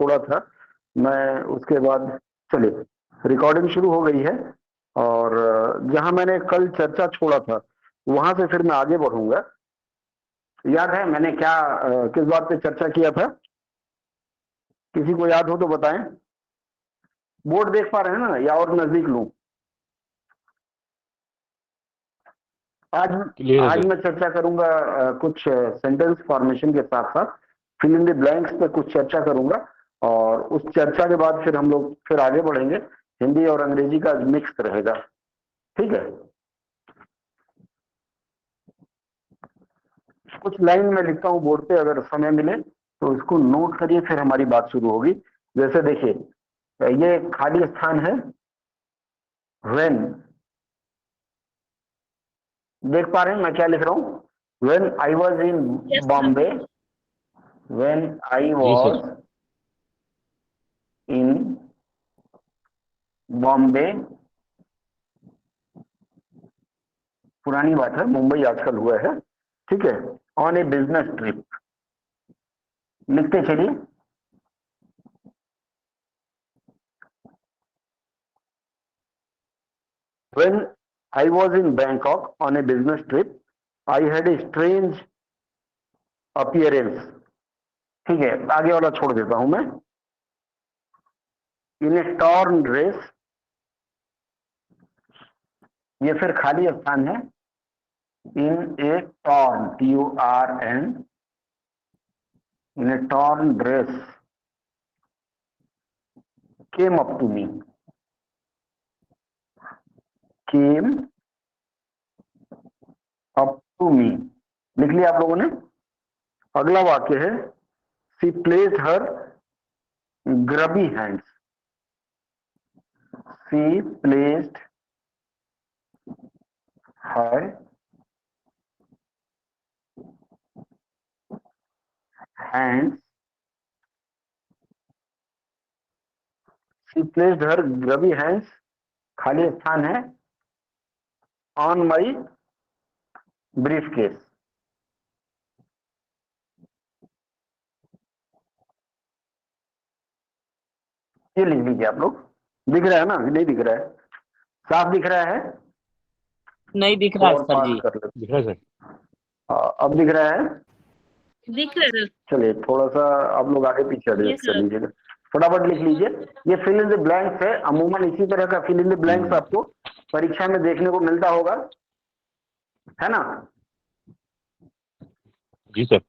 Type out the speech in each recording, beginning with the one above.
छोड़ा था मैं, उसके बाद चलिए रिकॉर्डिंग शुरू हो गई है। और जहां मैंने कल चर्चा छोड़ा था वहां से फिर मैं आगे बढ़ूंगा। याद है मैंने क्या किस बात पे चर्चा किया था? किसी को याद हो तो बताएं। बोर्ड देख पा रहे हैं ना, या और नजदीक लूं? आज क्लियर है आज सर। मैं चर्चा करूंगा कुछ सेंटेंस फॉर्मेशन के साथ साथ फिल इन द ब्लैंक्स पे कुछ चर्चा करूंगा। और उस चर्चा के बाद फिर हम लोग फिर आगे बढ़ेंगे। हिंदी और अंग्रेजी का मिक्स रहेगा, ठीक है? कुछ लाइन में लिखता हूँ बोर्ड पे, अगर समय मिले तो इसको नोट करिए, फिर हमारी बात शुरू होगी। जैसे देखिए ये खाली स्थान है, व्हेन। देख पा रहे हैं मैं क्या लिख रहा हूँ? When I was in yes sir. Bombay, when I जी सर। वॉज इन बॉम्बे, पुरानी बात है, मुंबई आजकल हुआ है, ठीक है। ऑन ए बिजनेस ट्रिप, लिखते चलिए। When I was in Bangkok on a business trip, I had a strange appearance. ठीक है, आगे वाला छोड़ देता हूं मैं। इन ए टॉर्न ड्रेस, ये फिर खाली स्थान है। In a torn, TURN, in a torn dress came up to me, came up to me, लिख लिया आप लोगों ने? अगला वाक्य है she placed her grubby hands, she placed her hands, she placed her grubby hands, खाली स्थान है, ऑन माई ब्रीफ केस। ये लिख लीजिए आप लोग। दिख रहा है ना? नहीं दिख रहा है? साफ दिख रहा है? नहीं दिख थोड़ा रहा और सर पास जी। कर लेते। दिख रहा है सर। अब दिख रहा है? दिख रहा है। चलिए थोड़ा सा आप लोग आगे पीछे यस एडजस्ट कर सर। लीजिएगा। फटाफट लिख लीजिए। ये फिल इन द ब्लैंक्स है, अमूमन इसी तरह का फिल इन द ब्लैंक्स आपको परीक्षा में देखने को मिलता होगा, है ना? जी सर।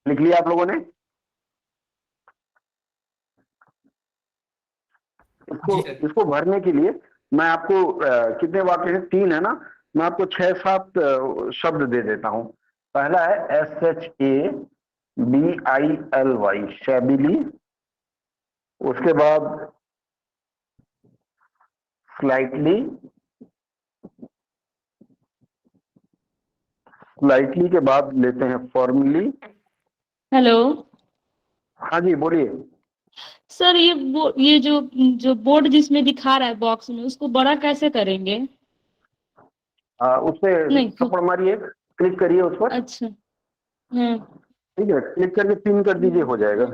लिख लिया आप लोगों ने? इसको भरने के लिए मैं आपको कितने वाक्य हैं? 3 है ना? मैं आपको 6-7 शब्द दे देता हूं। पहला है SHABILY, शैबिली। उसके बाद स्लाइटली, स्लाइटली के बाद लेते हैं फॉर्मली। हेलो हाँ जी बोलिए। सर, ये जो जो बोर्ड जिसमें दिखा रहा है बॉक्स में, उसको बड़ा कैसे करेंगे? उस पर नहीं थप्पड़ मारिए, क्लिक करिए उस पर। अच्छा। हाँ ठीक है, क्लिक करके पिन कर दीजिए, हो जाएगा।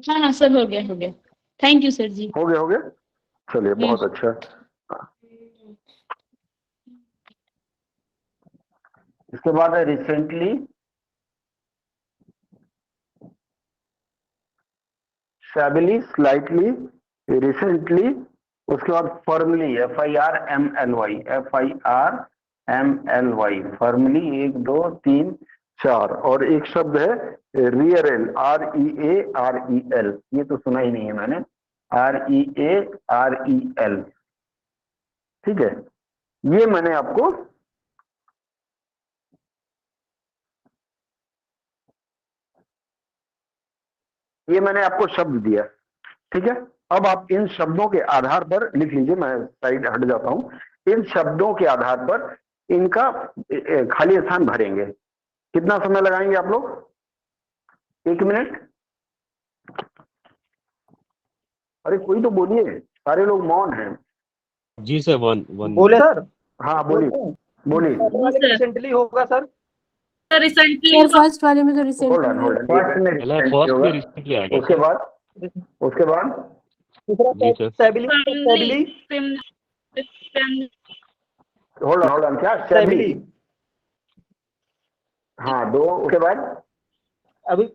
हाँ हाँ सर, हो गया हो गया। थैंक यू सर जी। हो गया, हो गया। चलिए बहुत हम्म। अच्छा। इसके बाद है रिसेंटली, शैबिली, स्लाइटली, रिसेंटली। उसके बाद फर्मली, FIRMLY, फर्मली। 1 2 3 4। और एक शब्द है रियरल, REAREL, ये तो सुना ही नहीं है मैंने। REAREL, ठीक है। ये मैंने आपको शब्द दिया, ठीक है। अब आप इन शब्दों के आधार पर लिख लीजिए। मैं साइड हट जाता हूं। इन शब्दों के आधार पर इनका खाली स्थान भरेंगे। कितना समय लगाएंगे आप लोग? 1 मिनट। अरे कोई तो बोलिए, सारे लोग मौन हैं। जी सर। वन वन बोले सर। हाँ बोलिए, बोलिए। जी सर। रिसेंटली होगा sir. Sir recently sir first वाले में तो hold recently on hold first में पहला recently फर्स्ट होगा, में रिसेंटली आ गया उसके सर। बाद दूसरा जी सर। सेबिली होल्ड ऑन क्या सेबिली हाँ 2 उसके बाद अभी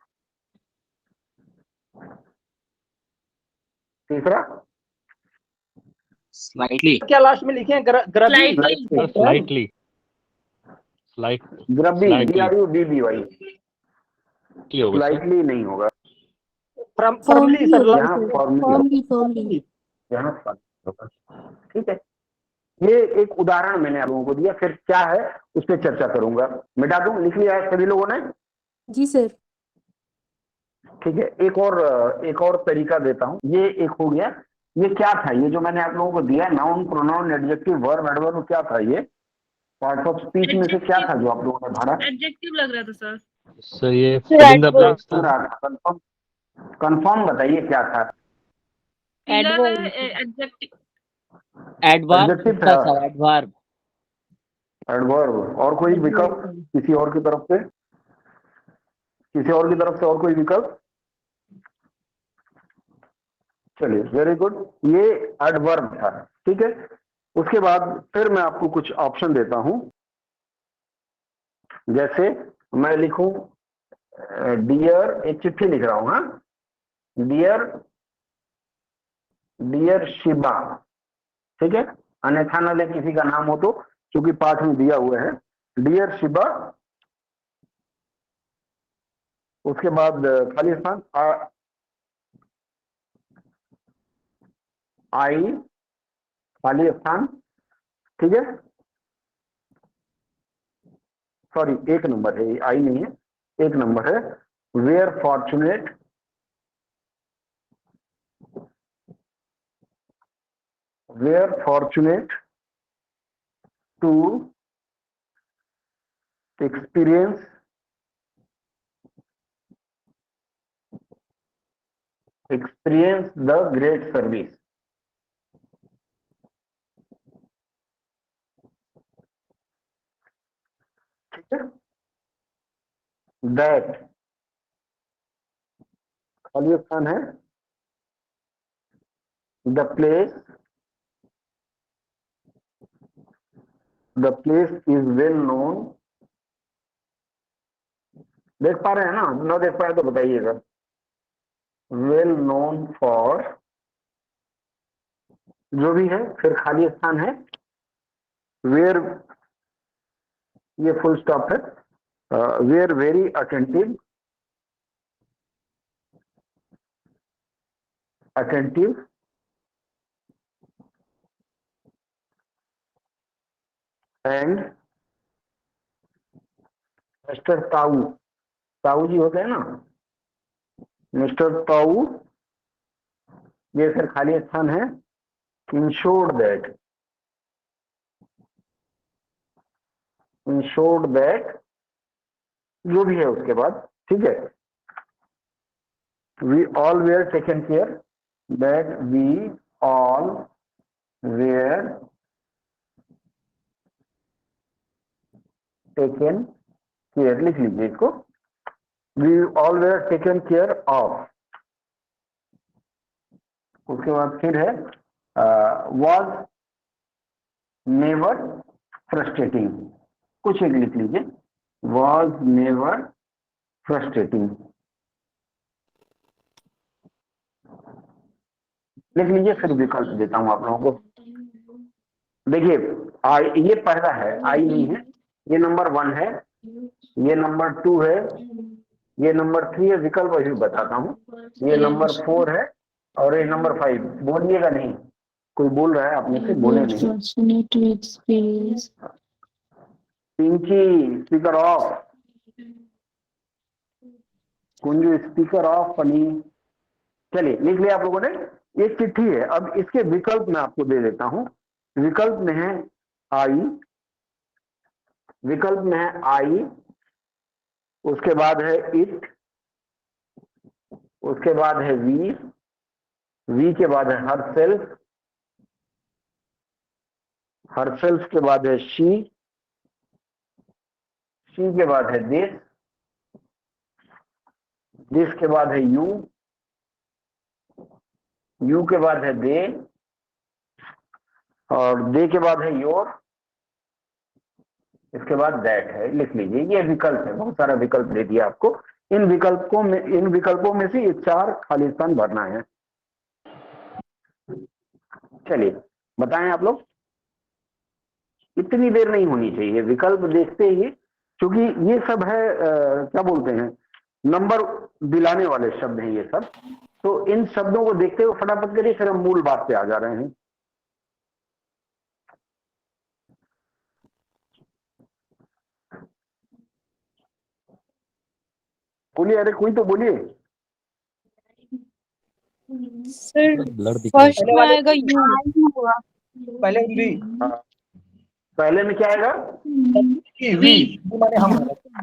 तीसरा स्लाइटली क्या लास्ट में लिखे हैं grubby slightly slightly slight grubby Slightly. GRUBBY की होगा सर। स्लाइटली नहीं होगा, फर्मली सर यहाँ फॉर्मली यहाँ होगा। ठीक है, ये एक उदाहरण मैंने आप लोगों को दिया, फिर क्या है उस पर चर्चा करूंगा। मिटा दूं, लिख लिया है सभी लोगों ने? जी सर। ठीक है, एक और तरीका देता हूं। ये एक हो गया, ये क्या था, ये जो मैंने आप लोगों को दिया noun pronoun adjective verb adverb, क्या था ये पार्ट ऑफ स्पीच में से क्या था जो आप लोगों ने पढ़ा? एडजेक्टिव लग रहा था सर। सर ये फिल इन द ब्लैंक्स था। कंफर्म बताइए क्या था? एडजेक्टिव एडजेक्टिव था, एडवर्ब एडवर्ब। और कोई विकल्प किसी और की तरफ से, और कोई विकल्प? चलिए वेरी गुड, ये एडवर्ब था। ठीक है, उसके बाद फिर मैं आपको कुछ ऑप्शन देता हूं, जैसे मैं लिखूं डियर, एक चिट्ठी लिख रहा हूं, हाँ डियर शिबा, ठीक है, अन्यथा न ले किसी का नाम हो तो, क्योंकि पाठ में दिया हुआ है डियर शिबा। उसके बाद खाली स्थान आई, खाली स्थान, ठीक है, सॉरी एक नंबर है, आई नहीं है, एक नंबर है। Were fortunate, to experience the great service। ठीक है, that खाली स्थान है, the place is well known। देख पा रहे हैं ना? ना देख पाए तो बताइएगा। वेल नोन फॉर, जो भी है, फिर खाली स्थान है, वेयर, ये फुल स्टॉप है, were very attentive and mister Tau ji होते हैं ना, मिस्टर ताऊ, ये फिर खाली स्थान है, इंश्योर्ड दैट, जो भी है उसके बाद। ठीक है, we all were taken care, that we all were taken care, लिख लीजिए इसको, we all were taken care of. उसके बाद फिर है वॉज नेवर फ्रस्ट्रेटिंग, कुछ एक लिख लीजिए, वॉज नेवर फ्रस्ट्रेटिंग लिख लीजिए, फिर विकल्प देता हूं आप लोगों को। देखिए ये पहला है, आई नहीं है, ये नंबर 1 है, ये नंबर 2 है, ये नंबर 3 है, विकल्प अभी बताता हूँ, ये नंबर 4 है, और ये नंबर 5। बोलिएगा नहीं, कोई बोल रहा है आप में से, बोले नहीं। Pinky speaker off, Kunju speaker off, पनी। चलिए लिख लिया आप लोगों ने, ये चिट्ठी है। अब इसके विकल्प मैं आपको दे देता हूं। विकल्प में है आई, उसके बाद है इट, उसके बाद है वी के बाद है हरसेल्फ के बाद है शी सी के बाद है दिस, दिस के बाद है यू, यू के बाद है दे, और दे के बाद है योर, इसके बाद दैट है। लिख लीजिए, ये विकल्प है, बहुत सारा विकल्प दे दिया आपको। इन विकल्पों में से ये 4 खाली स्थान भरना है। चलिए बताएं आप लोग। इतनी देर नहीं होनी चाहिए, विकल्प देखते ही, क्योंकि ये सब है क्या बोलते हैं, नंबर दिलाने वाले शब्द हैं ये सब। तो इन शब्दों को देखते हुए फटाफट करिए, फिर हम मूल बात पे आ जा रहे हैं। बोलिए, अरे कोई तो बोलिए। सर ब्लर दिख रहा है। फर्स्ट में आएगा यू। पहले वी, पहले में क्या आएगा? वी माने हम।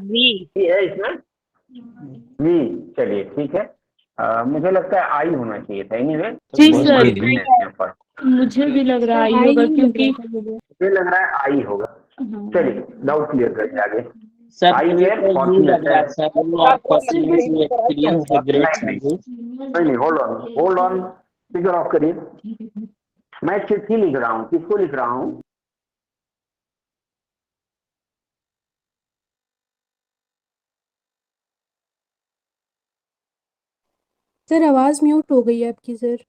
वी ये है इसमें वी। चलिए ठीक है, मुझे लगता है आई होना चाहिए था। एनीवे जी बहुत सर, बड़ी पर मुझे भी लग रहा है सर, आई होगा, ही क्योंकि लग रहा था मुझे। मुझे लग रहा है आई होगा। चलिए डाउट क्लियर करिए आगे। सर आई मुझे वेयर तो यू लग रहा है sir, opportunity to experience the great service. नहीं, होल्ड ऑन, फिगर ऑफ करिए। मैं चिट्ठी लिख रहा हूँ, किसको लिख रहा हूँ? सर आवाज म्यूट हो गई है आपकी सर।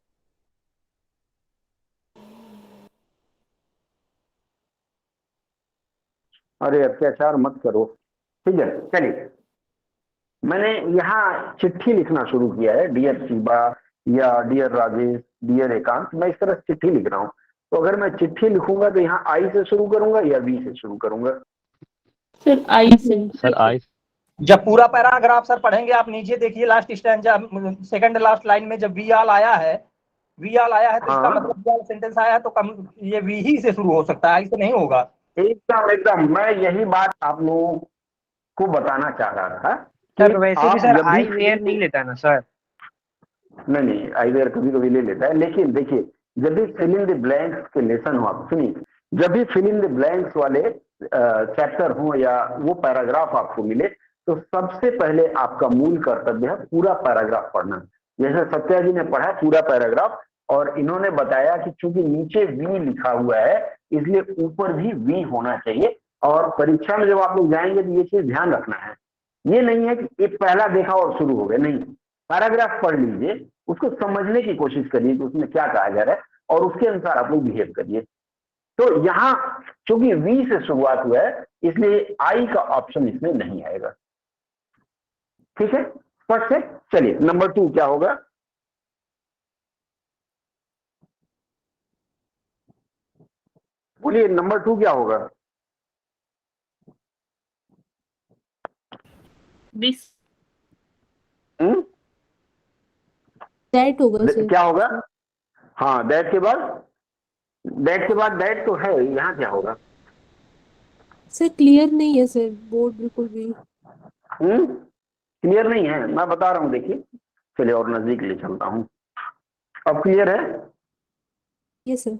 अरे अत्याचार मत करो, ठीक है। चलिए, मैंने यहाँ चिट्ठी लिखना शुरू किया है, डियर शिवा या डियर राजेश, डियर एकांत, मैं इस तरह चिट्ठी लिख रहा हूँ। तो अगर मैं चिट्ठी लिखूंगा तो यहाँ आई से शुरू करूंगा या वी से शुरू करूंगा? सर आई से। Sir I. जब पूरा पैराग्राफ सर पढ़ेंगे, आप नीचे देखिए last stanza, second last line में जब वी आल आया है, वी आल आया है तो इसका हाँ। मतलब वी आल सेंटेंस आया है तो कम ये वी ही से शुरू हो सकता है, आई से नहीं होगा। एकदम मैं यही बात आप लोगों को बताना चाह रहा था। सर वैसे भी सर आई नहीं वेयर नहीं लेता ना सर। नहीं, आई वेयर कभी कभी ले लेता है, लेकिन देखिए जब भी फिल इन द ब्लैंक्स के लेसन हो, आप सुनिए, जब भी फिल इन द ब्लैंक्स वाले चैप्टर हो या वो पैराग्राफ आपको मिले, तो सबसे पहले आपका मूल कर्तव्य है पूरा पैराग्राफ पढ़ना। जैसे सत्या जी ने पढ़ा पूरा पैराग्राफ, और इन्होंने बताया कि चूंकि नीचे वी लिखा हुआ है इसलिए ऊपर भी वी होना चाहिए। और परीक्षा में जब आप लोग जाएंगे तो ये चीज ध्यान रखना है, ये नहीं है कि एक पहला देखा और शुरू हो गए, नहीं, पैराग्राफ पढ़ लीजिए, उसको समझने की कोशिश करिए कि उसमें क्या कहा जा रहा है और उसके अनुसार आप लोग बिहेव करिए। तो यहाँ चूंकि वी से शुरुआत हुआ है इसलिए आई का ऑप्शन इसमें नहीं आएगा, ठीक है, स्पष्ट है। चलिए नंबर 2 क्या होगा? बोलिए नंबर 2 क्या होगा? दिस दैट होगा सर। क्या होगा? हाँ, दैट के बाद, दैट के बाद दैट तो है, यहाँ क्या होगा? सर क्लियर नहीं है सर, बोर्ड बिल्कुल भी। क्लियर नहीं है, मैं बता रहा हूँ, देखिए चलिए और नजदीक ले चलता हूँ। अब क्लियर है? Yes sir.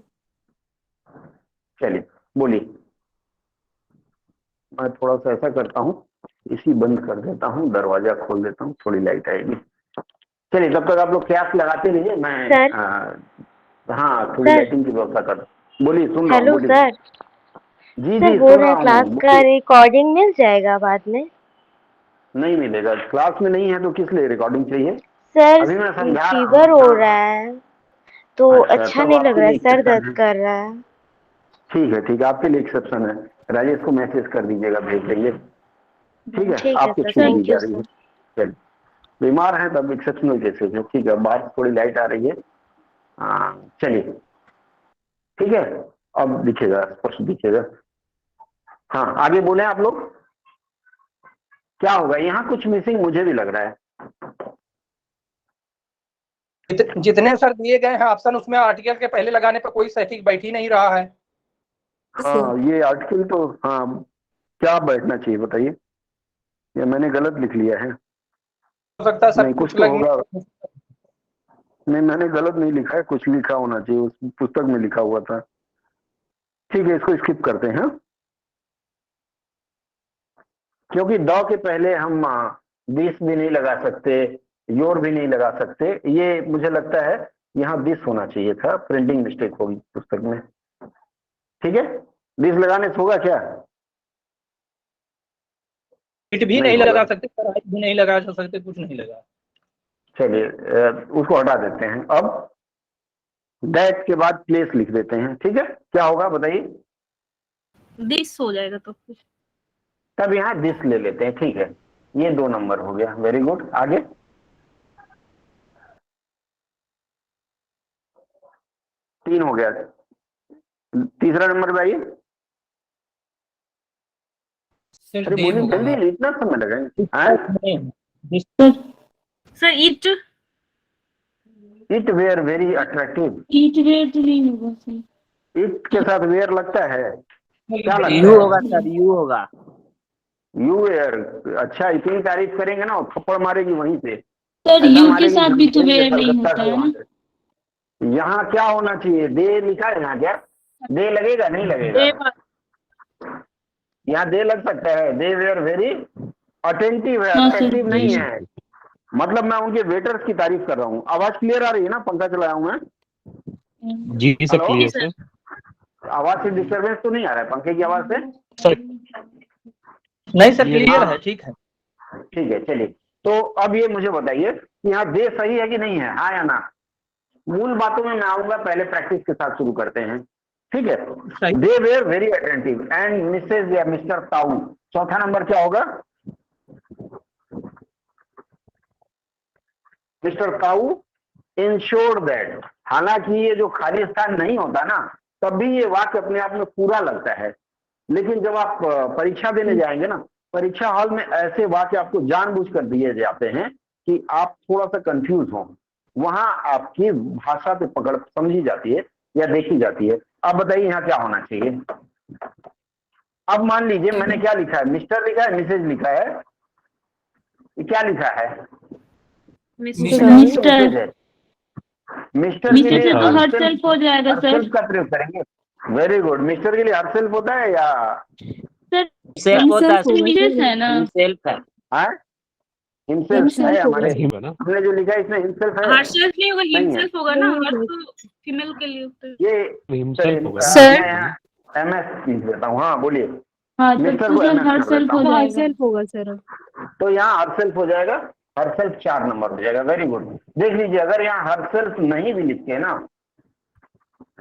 चलिए बोलिए। मैं थोड़ा सा ऐसा करता हूँ, इसी बंद कर देता हूँ, दरवाजा खोल देता हूँ, थोड़ी लाइट आएगी। चलिए तब तक आप लोग क्लास लगाते रहिए, मैं सर। हाँ थोड़ी लाइटिंग की व्यवस्था कर। बोलिए, सुन रहा हूँ, हेलो बोलिए। सर। जी सर जी बोल सुन रहे रहा हैं क्लास हूँ। का रिकॉर्डिंग मिल जाएगा बाद में? नहीं मिलेगा, क्लास में नहीं है तो किस लिए रिकॉर्डिंग चाहिए? सर अभी मैं समझा रहा फीवर हूँ। हो रहा है तो अच्छा तब नहीं लग आपके रहा है, लिए सर exception दर्द है। कर रहा है। ठीक है, आपके लिए एक्सेप्शन है। राजेश को मैसेज कर दीजिएगा, भेज देंगे, ठीक है, ठीक है आपको सर, छूट दी थैंक जा यू रही है। सर। चलिए, बीमार हैं तब एक्सेप्शनल केसेस है, ठीक है। बाहर थोड़ी लाइट आ रही है, चलिए ठीक है, अब दिखेगा, स्पष्ट दिखेगा। हाँ आगे बोले आप लोग, क्या होगा यहाँ? कुछ मिसिंग मुझे भी लग रहा है। जितने सर दिए गए हैं ऑप्शन, उसमें आर्टिकल के पहले लगाने पर कोई सटीक बैठ ही नहीं रहा है। हाँ ये आर्टिकल तो, हाँ क्या बैठना चाहिए बताइए, या मैंने गलत लिख लिया है? हो सकता है सर नहीं, कुछ कुछ तो लगने। होगा। नहीं मैंने गलत नहीं लिखा है, कुछ लिखा होना चाहिए, उस पुस्तक में लिखा हुआ था। ठीक है, इसको स्किप करते हैं। क्योंकि द के पहले हम दिस भी नहीं लगा सकते, योर भी नहीं लगा सकते। ये मुझे लगता है यहाँ दिस होना चाहिए था, प्रिंटिंग मिस्टेक होगी पुस्तक में। ठीक है, दिस लगाने से होगा क्या? इट भी नहीं लगा सकते सर, आई भी नहीं लगा सकते, कुछ नहीं लगा। चलिए उसको हटा देते हैं। अब दैट के बाद प्लेस लिख देते हैं। ठीक है, क्या होगा बताइए? दिस हो जाएगा तो फिर। तब यहाँ दिस ले लेते हैं। ठीक है, ये 2 नंबर हो गया। Very good. आगे 3 हो गया। तीसरा नंबर पे आइए। अरे बोलिए जल्दी, इतना समय लगेगा। Sir it were very attractive. It were तो नहीं होगा सर। इट के साथ वेयर लगता है, क्या लगता यू है? होगा सर, यू होगा। You were. अच्छा, इतनी तारीफ करेंगे ना, थप्पड़ मारेगी वहीं पे। सर ऐसा यू के मारेगी साथ भी तो जमीन के वेयर नहीं कलकत्ता होता से है वहां ना। से। यहाँ क्या होना चाहिए? दे लिखा है यहाँ क्या? दे लगेगा नहीं लगेगा? यहाँ दे लग सकता है। दे वेयर वेरी अटेंटिव है, हाँ सर। अट्रैक्टिव नहीं है। मतलब मैं उनके वेटर्स की तारीफ कर रहा हूँ। आवाज क्लियर आ रही है ना? पंखा चलाया हूँ मैं। जी सर, हेलो? Clear sir. आवाज से डिस्टर्बेंस तो नहीं आ रहा है पंखे की आवाज से? सर नहीं सर, क्लियर है, ठीक है। ठीक है, चलिए। तो अब ये मुझे बताइए कि यहाँ दे सही है कि नहीं है, हाँ या ना? मूल बातों में मैं आऊंगा, पहले प्रैक्टिस के साथ शुरू करते हैं। ठीक है, they were very attentive and missus या मिस्टर ताऊ। चौथा नंबर क्या होगा? मिस्टर ताऊ इंश्योर दैट। हालांकि ये जो खाली स्थान नहीं होता ना, तब भी ये वाक्य अपने आप में पूरा लगता है। लेकिन जब आप परीक्षा देने जाएंगे ना, परीक्षा हॉल में ऐसे वाक्य आपको जानबूझकर दिए जाते हैं कि आप थोड़ा सा कंफ्यूज हो। वहां आपकी भाषा पे पकड़ समझी जाती है या देखी जाती है। अब बताइए यहाँ क्या होना चाहिए? अब मान लीजिए मैंने क्या लिखा है? मिस्टर लिखा है, मिसेज लिखा है, क्या लिखा है? मिस्टर मिस्टर के लिए तो हर सेल्फ हो जाएगा सर। हरसेल्फ का प्रयोग करेंगे। Very good. मिस्टर के लिए हरसेल्फ होता है या सर सेल्फ होता है, मिसेज है ना। सेल्फ है। हिमसेल्फ है हमारे? हिम है ना। हमने जो लिखा है इसमें हिमसेल्फ है? हर सेल्फ नहीं होगा, नहीं है। हिमसेल्फ होगा ना। हर तो फीमेल के लिए होता है। ये हिमसेल्फ होगा सर। MS लिख देता हूँ। हाँ बोलिए। हाँ तो मिस्टर को सर MS हर कर सेल्फ देता हो हूँ। हर जाएगा। सेल्फ होगा सर। तो यहाँ हरसेल्फ हो जाएगा। हरसेल्फ 4 नंबर हो जाएगा। Very good. देख लीजिए, अगर यहाँ हरसेल्फ नहीं भी लिखते ना,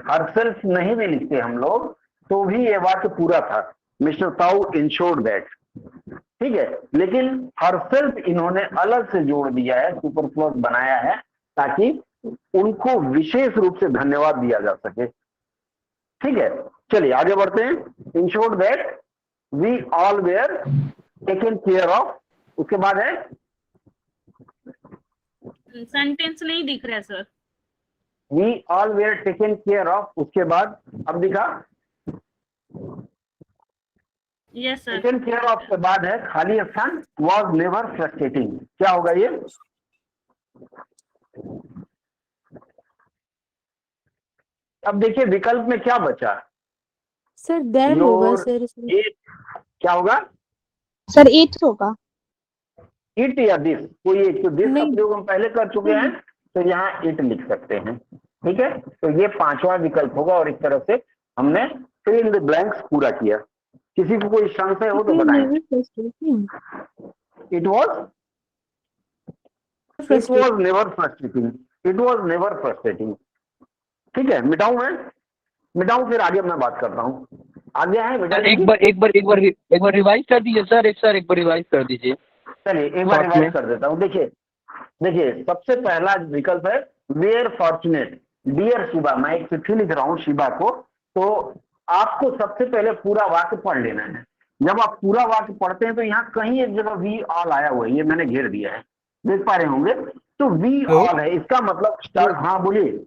हरसेल्फ नहीं भी लिखते हम लोग, तो भी ये वाक्य पूरा था। मिस्टर ताऊ इंश्योर्ड दैट। ठीक है, लेकिन हरसेल्फ इन्होंने अलग से जोड़ दिया है, सुपरफ्लूअस बनाया है, ताकि उनको विशेष रूप से धन्यवाद दिया जा सके। ठीक है, चलिए आगे बढ़ते हैं। Insured that we all were taken care of. उसके बाद है सेंटेंस नहीं दिख रहा है sir. We all were taken care of. उसके बाद अब दिखा yes sir. Taken care of के बाद है खाली स्थान वॉज नेवर फ्रस्ट्रेटिंग। क्या होगा ये? अब देखिए विकल्प में क्या बचा? सर दैट होगा सर इसमें। It, क्या होगा? सर इट होगा। इट या दिस, कोई एक। तो दिस का नहीं। प्रयोग हम पहले कर चुके हैं, तो यहाँ इट लिख सकते हैं। ठीक है, तो ये 5वां विकल्प होगा। और इस तरह से हमने फिल इन द ब्लैंक्स पूरा किया। किसी को कोई संशय हो तो बताएं। It was never frustrating. It was never frustrating. ठीक है, मिटाऊं मैं? मिटाऊं, फिर आगे मैं बात करता हूँ। आगे है एक बार रिवाइज कर दीजिए सर। एक बार रिवाइज कर दीजिए। चलिए एक बार रिवाइज कर देता हूँ। देखिए सबसे पहला विकल्प है वेयर फॉर्चुनेट डियर शिवा। मैं एक चिट्ठी लिख रहा हूँ शिवा को, तो आपको सबसे पहले पूरा वाक्य पढ़ लेना है। जब आप पूरा वाक्य पढ़ते हैं तो यहाँ कहीं एक जगह वी ऑल आया हुआ है, ये मैंने घेर दिया है, देख पा रहे होंगे। तो वी ऑल है, इसका मतलब स्टार्ट। हाँ बोलिए।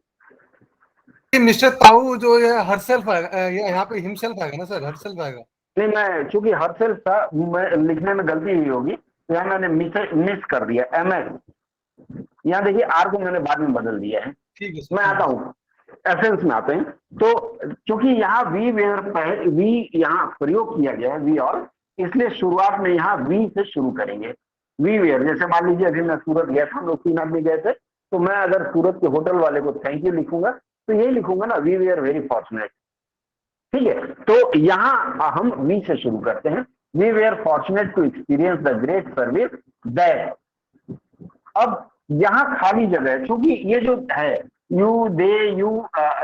मिस्टर ताऊ जो ये हरसेल्फ है, यहाँ पे हिमसेल्फ आएगा ना सर? हरसेल्फ आएगा। नहीं, मैं चूंकि हरसेल्फ था, मैं लिखने में गलती हुई होगी, तो यहाँ मैंने मिस कर दिया MS। यहाँ देखिए आर को मैंने बाद में बदल दिया है। ठीक है, मैं आता हूँ, एसेंस में आते हैं। तो क्योंकि यहाँ वी वेयर वी यहाँ प्रयोग किया गया है वी ऑल, इसलिए शुरुआत में यहाँ वी से शुरू करेंगे। वी वेयर, जैसे मान लीजिए अभी मैं सूरत गया था, हम लोग 3 आदमी गए थे, तो मैं अगर सूरत के होटल वाले को थैंक यू लिखूंगा तो यही लिखूंगा ना, वी वेयर वेरी फॉर्चुनेट। ठीक है, तो यहाँ हम वी से शुरू करते हैं। We were fortunate to experience the great service that. अब यहाँ खाली जगह है, क्योंकि ये जो है you, they, you,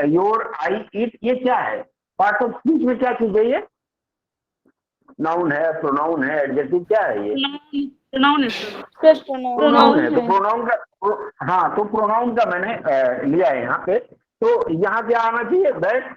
your, I, it, ये क्या है? पार्ट ऑफ स्पीच में क्या चीज है ये? नाउन है, प्रोनाउन है, एडजेक्टिव, क्या है ये? प्रोनाउन है सर। प्रोनाउन है। तो प्रोनाउन का, हाँ, तो प्रोनाउन का मैंने लिया है यहाँ पे। तो यहाँ क्या आना चाहिए? दैट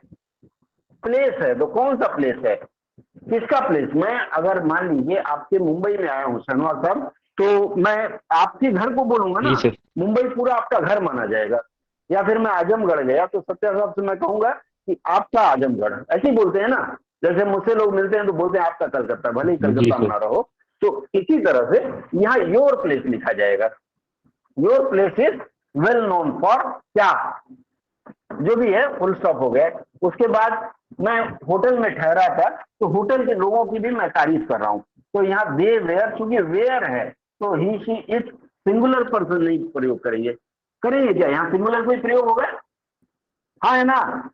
प्लेस है। तो कौन सा प्लेस है? किसका प्लेस? मैं अगर मान लीजिए आपके मुंबई में आया हूँ शनिवार साहब, तो मैं आपके घर को बोलूंगा ना, मुंबई पूरा आपका घर माना जाएगा। या फिर मैं आजमगढ़ गया तो सत्या साहब से मैं कहूंगा कि आपका आजमगढ़, ऐसे ही बोलते हैं ना। जैसे मुझसे लोग मिलते हैं तो बोलते हैं आपका कलकत्ता, भले ही कलकत्ता ना रहो। तो इसी तरह से यहाँ योर प्लेस लिखा जाएगा। Your place is well known for क्या, जो भी है, फुल स्टॉप हो गया। उसके बाद मैं होटल में ठहरा था, तो होटल के लोगों की भी मैं तारीफ कर रहा हूँ। तो यहाँ दे वेयर, चूंकि वेयर है तो ही, शी, इट, सिंगुलर पर्सन नहीं प्रयोग करेंगे। करेंगे क्या? यहाँ सिंगुलर कोई प्रयोग होगा? हाँ है ना?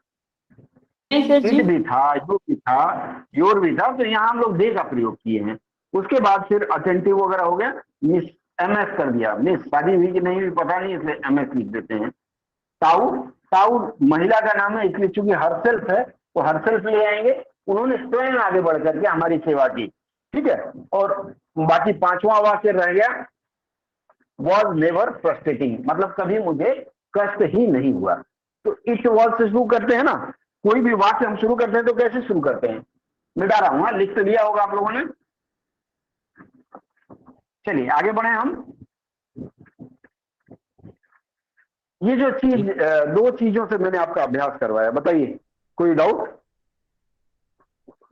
इट भी था, यू भी था, योर भी था, तो यहाँ हम लोग दे का प्रयोग किए हैं। उसके बाद फिर अटेंटिव वगैरह हो गया, मिस, एमएस कर दिया। मिस शादी हुई कि नहीं हुई पता नहीं, इसलिए एमएस लिख देते हैं। ताऊ, ताऊ महिला का नाम है, इसलिए चूंकि हरसेल्फ है तो हरसेल्फ ले आएंगे। उन्होंने स्वयं आगे बढ़ करके हमारी सेवा की। ठीक है, और बाकी 5वां वाक्य रह गया, वॉज नेवर फ्रस्ट्रेटिंग, मतलब कभी मुझे कष्ट ही नहीं हुआ। तो इट वॉज से शुरू करते हैं ना, कोई भी वाक्य हम शुरू करते हैं तो कैसे शुरू करते हैं? मिटा रहा हूं, लिख तो लिया होगा आप लोगों ने। चलिए आगे बढ़े हम। ये जो चीज, 2 चीजों से मैंने आपका अभ्यास करवाया, बताइए कोई डाउट?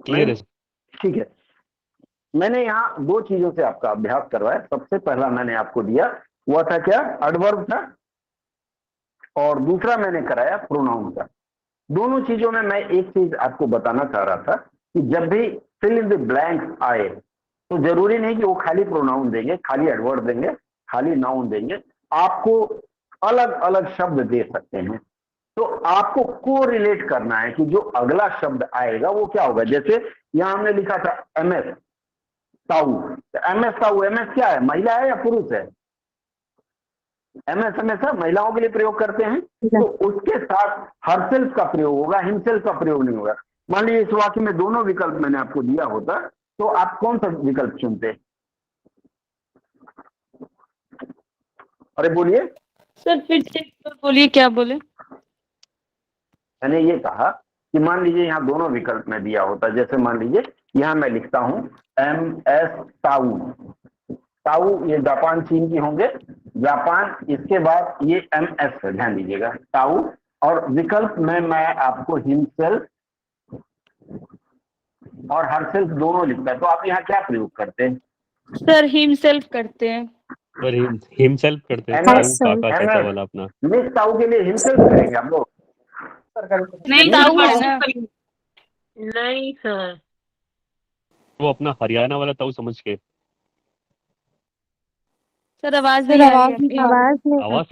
क्लियर है? ठीक है, मैंने यहाँ 2 चीजों से आपका अभ्यास करवाया। सबसे पहला मैंने आपको दिया वह था क्या? एडवर्ब था, और दूसरा मैंने कराया प्रोनाउन का। दोनों चीजों में मैं एक चीज आपको बताना चाह रहा था कि जब भी फिल इन द ब्लैंक आए तो जरूरी नहीं कि वो खाली प्रोनाउन देंगे, खाली एडवर्ब देंगे, खाली नाउन देंगे। आपको अलग अलग शब्द दे सकते हैं। तो आपको को रिलेट करना है कि जो अगला शब्द आएगा वो क्या होगा। जैसे यहां हमने लिखा था एमएस ताऊ, एमएस ताऊ, एमएस क्या है? महिला है या पुरुष है? एमएस हमेशा महिलाओं के लिए प्रयोग करते हैं, तो उसके साथ हरसेल्फ का प्रयोग होगा, हिमसेल्फ का प्रयोग नहीं होगा। मान लीजिए इस वाक्य में दोनों विकल्प मैंने आपको दिया होता, तो आप कौन सा विकल्प चुनते? अरे बोलिए सर, फिर से बोलिए, क्या बोले? मैंने ये कहा कि मान लीजिए यहाँ दोनों विकल्प में दिया होता। जैसे मान लीजिए यहाँ मैं लिखता हूं एमएस ताऊ, ताऊ ये जापान चीन की होंगे, जापान, इसके बाद ये एमएस है, ध्यान दीजिएगा, ताऊ, और विकल्प में मैं आपको हिमसेल्फ और हरसेल्फ दोनों लिखता है। तो आप यहाँ क्या प्रयोग करते हैं? सर हिमसेल्फ करते हैं। और हिमसेल्फ करते हैं, MS, ताऊ काका चाचा वाला अपना। मिस ताऊ के लिए हिमसेल्फ करेंगे आप लोग? नहीं ताऊ है ना। नहीं सर, वो अपना हरियाणा वाला ताऊ समझ के। सर आवाज नहीं आ रही है। आवाज नहीं। आवाज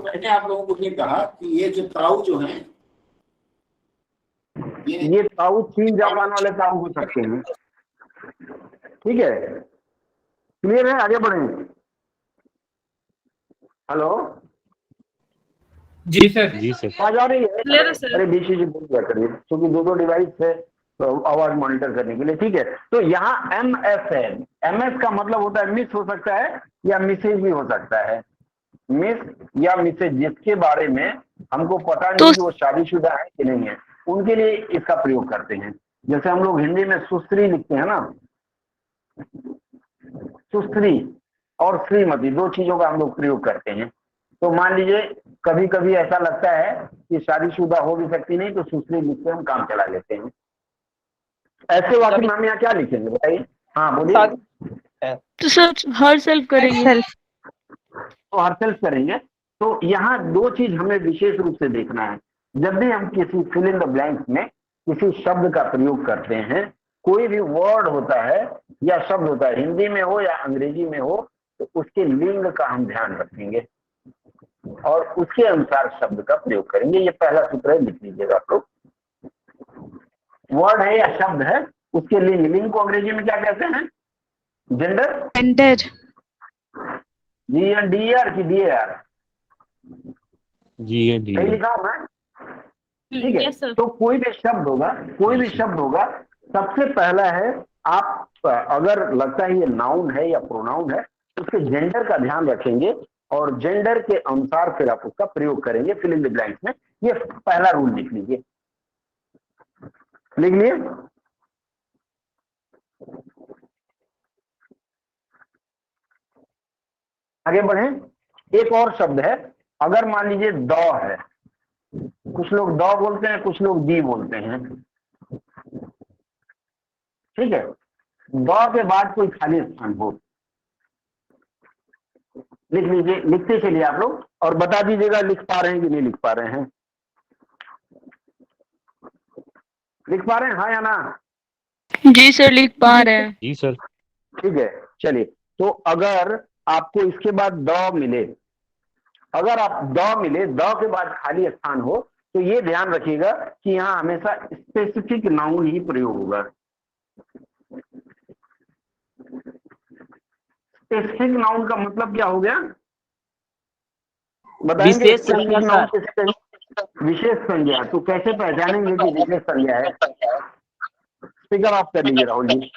मैंने आप लोगों को ये कहा कि ये जो ताऊ जो है, ये ताऊ चीन जापान वाले ताऊ हो सकते हैं। ठीक है, क्लियर है? आगे बढ़ेंगे। हेलो जी सर। जी सर। आवाज आ रही है? क्लियर है सर। अरे बीच बीच में बोल दिया करिए, क्योंकि 2 डिवाइस है तो आवाज मॉनिटर करने के लिए। ठीक है, तो यहाँ एमएस है। एमएस का मतलब होता है मिस हो सकता है या मिसेज भी हो सकता है। मिस या मिसेज, जिसके बारे में हमको पता नहीं कि वो शादीशुदा है कि नहीं है, उनके लिए इसका प्रयोग करते हैं। जैसे हम लोग हिंदी में सुस्त्री लिखते हैं ना, सुस्त्री और श्रीमती 2 चीजों का हम लोग प्रयोग करते हैं। तो मान लीजिए कभी कभी ऐसा लगता है कि शादीशुदा हो भी सकती नहीं, तो सुस्त्री लिख के हम काम चला लेते हैं। ऐसे वाक्य में हम यहाँ क्या लिखेंगे बताइए? हाँ बोलिए। तो सर हर सेल्फ करेंगे। तो हरसेल्फ करेंगे। तो यहाँ 2 चीज हमें विशेष रूप से देखना है। जब भी हम किसी फिल इन द ब्लैंक्स में किसी शब्द का प्रयोग करते हैं, कोई भी वर्ड होता है या शब्द होता है, हिंदी में हो या अंग्रेजी में हो, तो उसके लिंग का हम ध्यान रखेंगे और उसके अनुसार शब्द का प्रयोग करेंगे। ये पहला सूत्र है, लिख लीजिएगा आप लोग। वर्ड है या शब्द है, उसके लिंग, लिंग को अंग्रेजी में क्या कहते हैं? जेंडर। जेंडर। GNDER की DAR? GNDER। सही लिखा मैं? ठीक है। Yes sir. तो कोई भी शब्द होगा, सबसे पहला है, आप अगर लगता है ये नाउन है या प्रोनाउन है, उसके जेंडर का ध्यान रखेंगे और जेंडर के अनुसार फिर आप उसका प्रयोग करेंगे फिल इन द ब्लैंक्स में। ये पहला रूल लिख लीजिए। लिख लिए? आगे बढ़े। एक और शब्द है, अगर मान लीजिए द है, कुछ लोग द बोलते हैं, कुछ लोग दी बोलते हैं, ठीक है। द के बाद कोई खाली स्थान हो, लिख लीजिए, लिखते चलिए आप लोग और बता दीजिएगा लिख पा रहे हैं कि नहीं लिख पा रहे हैं। लिख पा रहे हैं, हाँ या ना? जी सर, लिख पा रहे हैं। जी सर। ठीक है, चलिए। तो अगर आपको इसके बाद द मिले, अगर आप द मिले, द के बाद खाली स्थान हो, तो ये ध्यान रखिएगा कि यहाँ हमेशा स्पेसिफिक नाउन ही प्रयोग होगा। स्पेसिफिक नाउन का मतलब क्या हो गया? बताएंगे? विशेष संज्ञा नाउन सर। किसे कहते हैं? विशेष संज्ञा। तो कैसे पहचानेंगे कि विशेष संज्ञा है? स्पीकर ऑफ कर लीजिए राहुल जी।